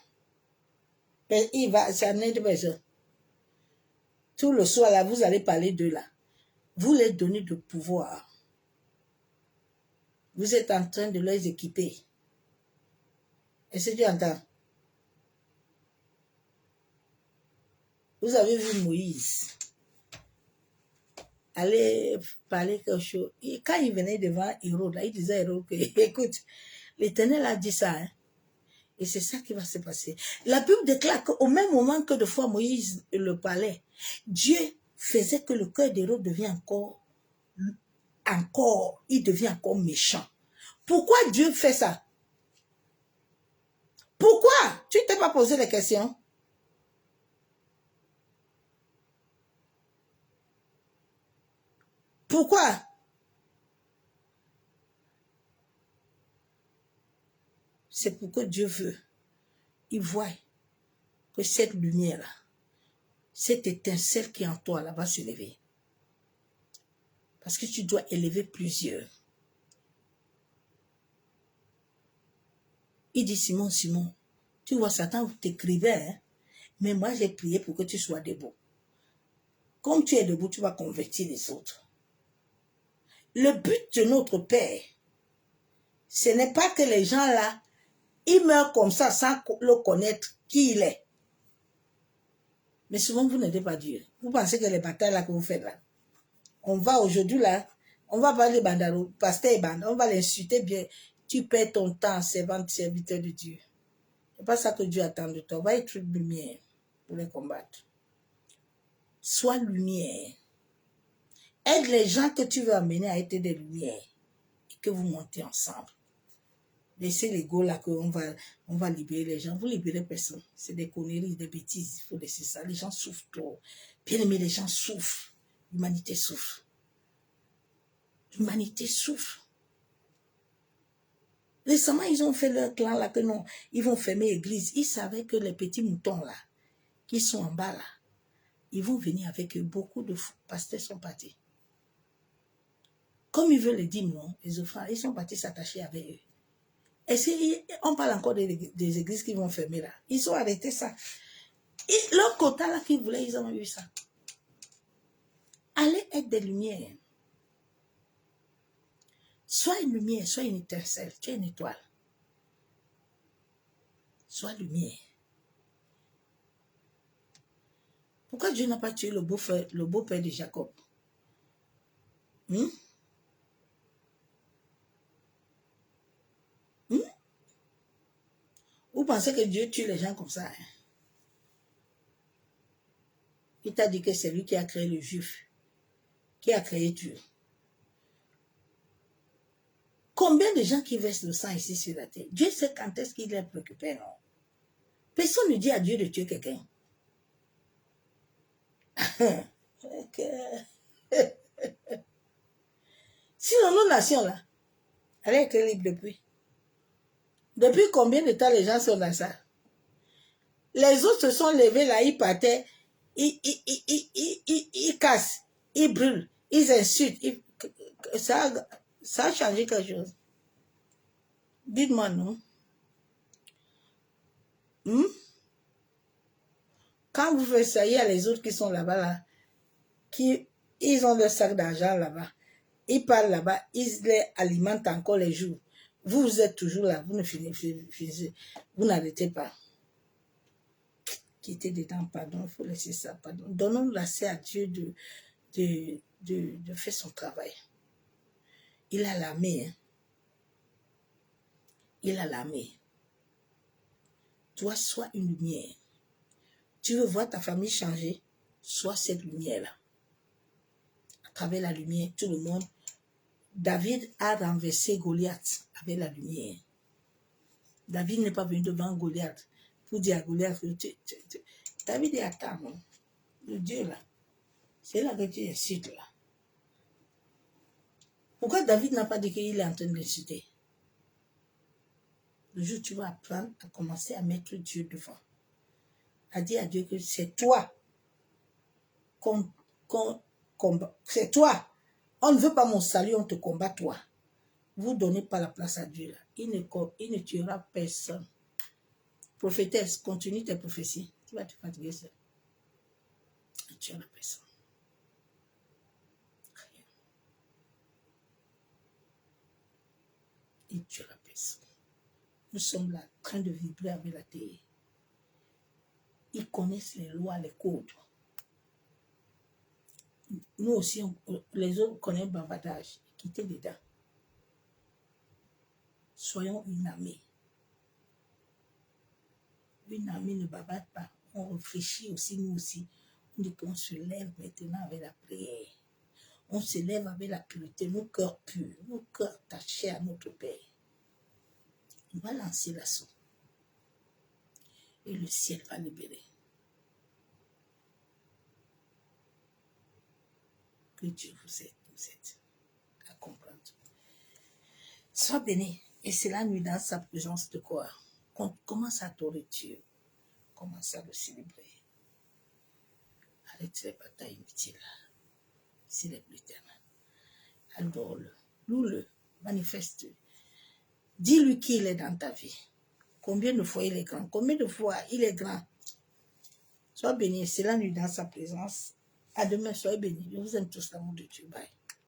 S1: Il va, ça n'aide personne. Tout le soir là, vous allez parler d'eux là. Vous leur donnez de pouvoir. Vous êtes en train de les équiper. Est-ce que tu entends? Vous avez vu Moïse aller parler quelque chose. Et quand il venait devant Hérode, là, il disait à Hérode que, écoute, l'Éternel a dit ça, hein, et c'est ça qui va se passer. La Bible déclare qu'au même moment que de fois Moïse le parlait, Dieu faisait que le cœur d'Hérode devient il devient encore méchant. Pourquoi Dieu fait ça? Pourquoi? Tu ne t'es pas posé la question? Pourquoi? C'est pour que Dieu veut. Il voit que cette lumière-là, cette étincelle qui est en toi là va se lever. Parce que tu dois élever plusieurs. Il dit, Simon, Simon, tu vois, Satan t'écrivait, hein, mais moi j'ai prié pour que tu sois debout. Comme tu es debout, tu vas convertir les autres. Le but de notre Père, ce n'est pas que les gens là, ils meurent comme ça sans le connaître qui il est. Mais souvent, vous n'êtes pas Dieu. Vous pensez que les batailles là que vous faites là, on va aujourd'hui là, on va parler bandaro, pasteur et bande, on va l'insulter bien. Tu perds ton temps servant serviteur de Dieu. C'est pas ça que Dieu attend de toi. Va être une lumière pour les combattre. Sois lumière. Aide les gens que tu veux amener à être des lumières. Et que vous montez ensemble. Laissez l'ego là qu'on va libérer les gens. Vous libérez personne. C'est des conneries, des bêtises. Il faut laisser ça. Les gens souffrent trop. Bien aimé, les gens souffrent. L'humanité souffre. L'humanité souffre. Récemment, ils ont fait leur clan là que non, ils vont fermer l'église. Ils savaient que les petits moutons là, qui sont en bas là, Ils vont venir avec eux. Beaucoup de pasteurs sont partis. Comme ils veulent les dîmes, non, les offrandes, ils sont partis s'attacher avec eux. Et on parle encore des églises qui vont fermer là. Ils ont arrêté ça. Et leur quota là qu'ils voulaient, ils ont eu ça. Allez être des lumières. Sois une lumière, sois une étincelle, tu es une étoile. Sois lumière. Pourquoi Dieu n'a pas tué le beau-père de Jacob? Vous pensez que Dieu tue les gens comme ça? Hein? Il t'a dit que c'est lui qui a créé le juif, qui a créé Dieu. Combien de gens qui versent le sang ici sur la terre? Dieu sait quand est-ce qu'il est préoccupé, non? Personne ne dit à Dieu de tuer quelqu'un. Sinon, nos nations là, elle a été libre depuis. Depuis combien de temps les gens sont dans ça? Les autres se sont levés là, ils partaient, ils cassent, ils brûlent, ils insultent. Ça a changé quelque chose. Dites-moi non. Quand vous faites ça, il y a les autres qui sont là-bas, là, ils ont leur sac d'argent là-bas. Ils parlent là-bas, ils les alimentent encore les jours. Vous êtes toujours là, vous ne finissez, vous n'arrêtez pas. Quittez dedans, pardon, il faut laisser ça, pardon. Donnons l'accès à Dieu de faire son travail. Il a l'armée. Hein. Il a l'armée. Toi, sois une lumière. Tu veux voir ta famille changer, sois cette lumière-là. À travers la lumière, tout le monde. David a renversé Goliath avec la lumière. David n'est pas venu devant Goliath pour dire à Goliath, David est à temps, non? Le Dieu là. C'est là que tu insultes là. Pourquoi David n'a pas dit qu'il est en train d'insulter? Le jour où tu vas apprendre à commencer à mettre Dieu devant. À dire à Dieu que c'est toi qu'on combat. C'est toi. On ne veut pas mon salut, on te combat toi. Vous ne donnez pas la place à Dieu là. Il ne tuera personne. Prophétesse, continue tes prophéties. Tu vas te fatiguer seul. Il ne tuera personne. Rien. Il ne tuera personne. Nous sommes là en train de vibrer avec la terre. Ils connaissent les lois, les codes. Nous aussi, les autres connaissent le bavardage. Quittez dedans. Soyons une armée. Une armée ne bavarde pas. On réfléchit aussi, nous aussi. On dit qu'on se lève maintenant avec la prière. On se lève avec la pureté, nos cœurs purs, nos cœurs attachés à notre Père. On va lancer l'assaut. Et le ciel va libérer. Que Dieu vous aide à comprendre. Sois béni. Et c'est la nuit dans sa présence de quoi? Commence à adorer Dieu. Commence à le célébrer. Arrête les batailles inutiles. Célèbre l'Éternel. Adore-le. Loue-le. Manifeste-le. Dis-lui qui il est dans ta vie. Combien de fois il est grand? Combien de fois il est grand? Sois béni. C'est la nuit dans sa présence. À demain, soyez bénis. Je vous aime tous, l'amour de Dieu. Bye.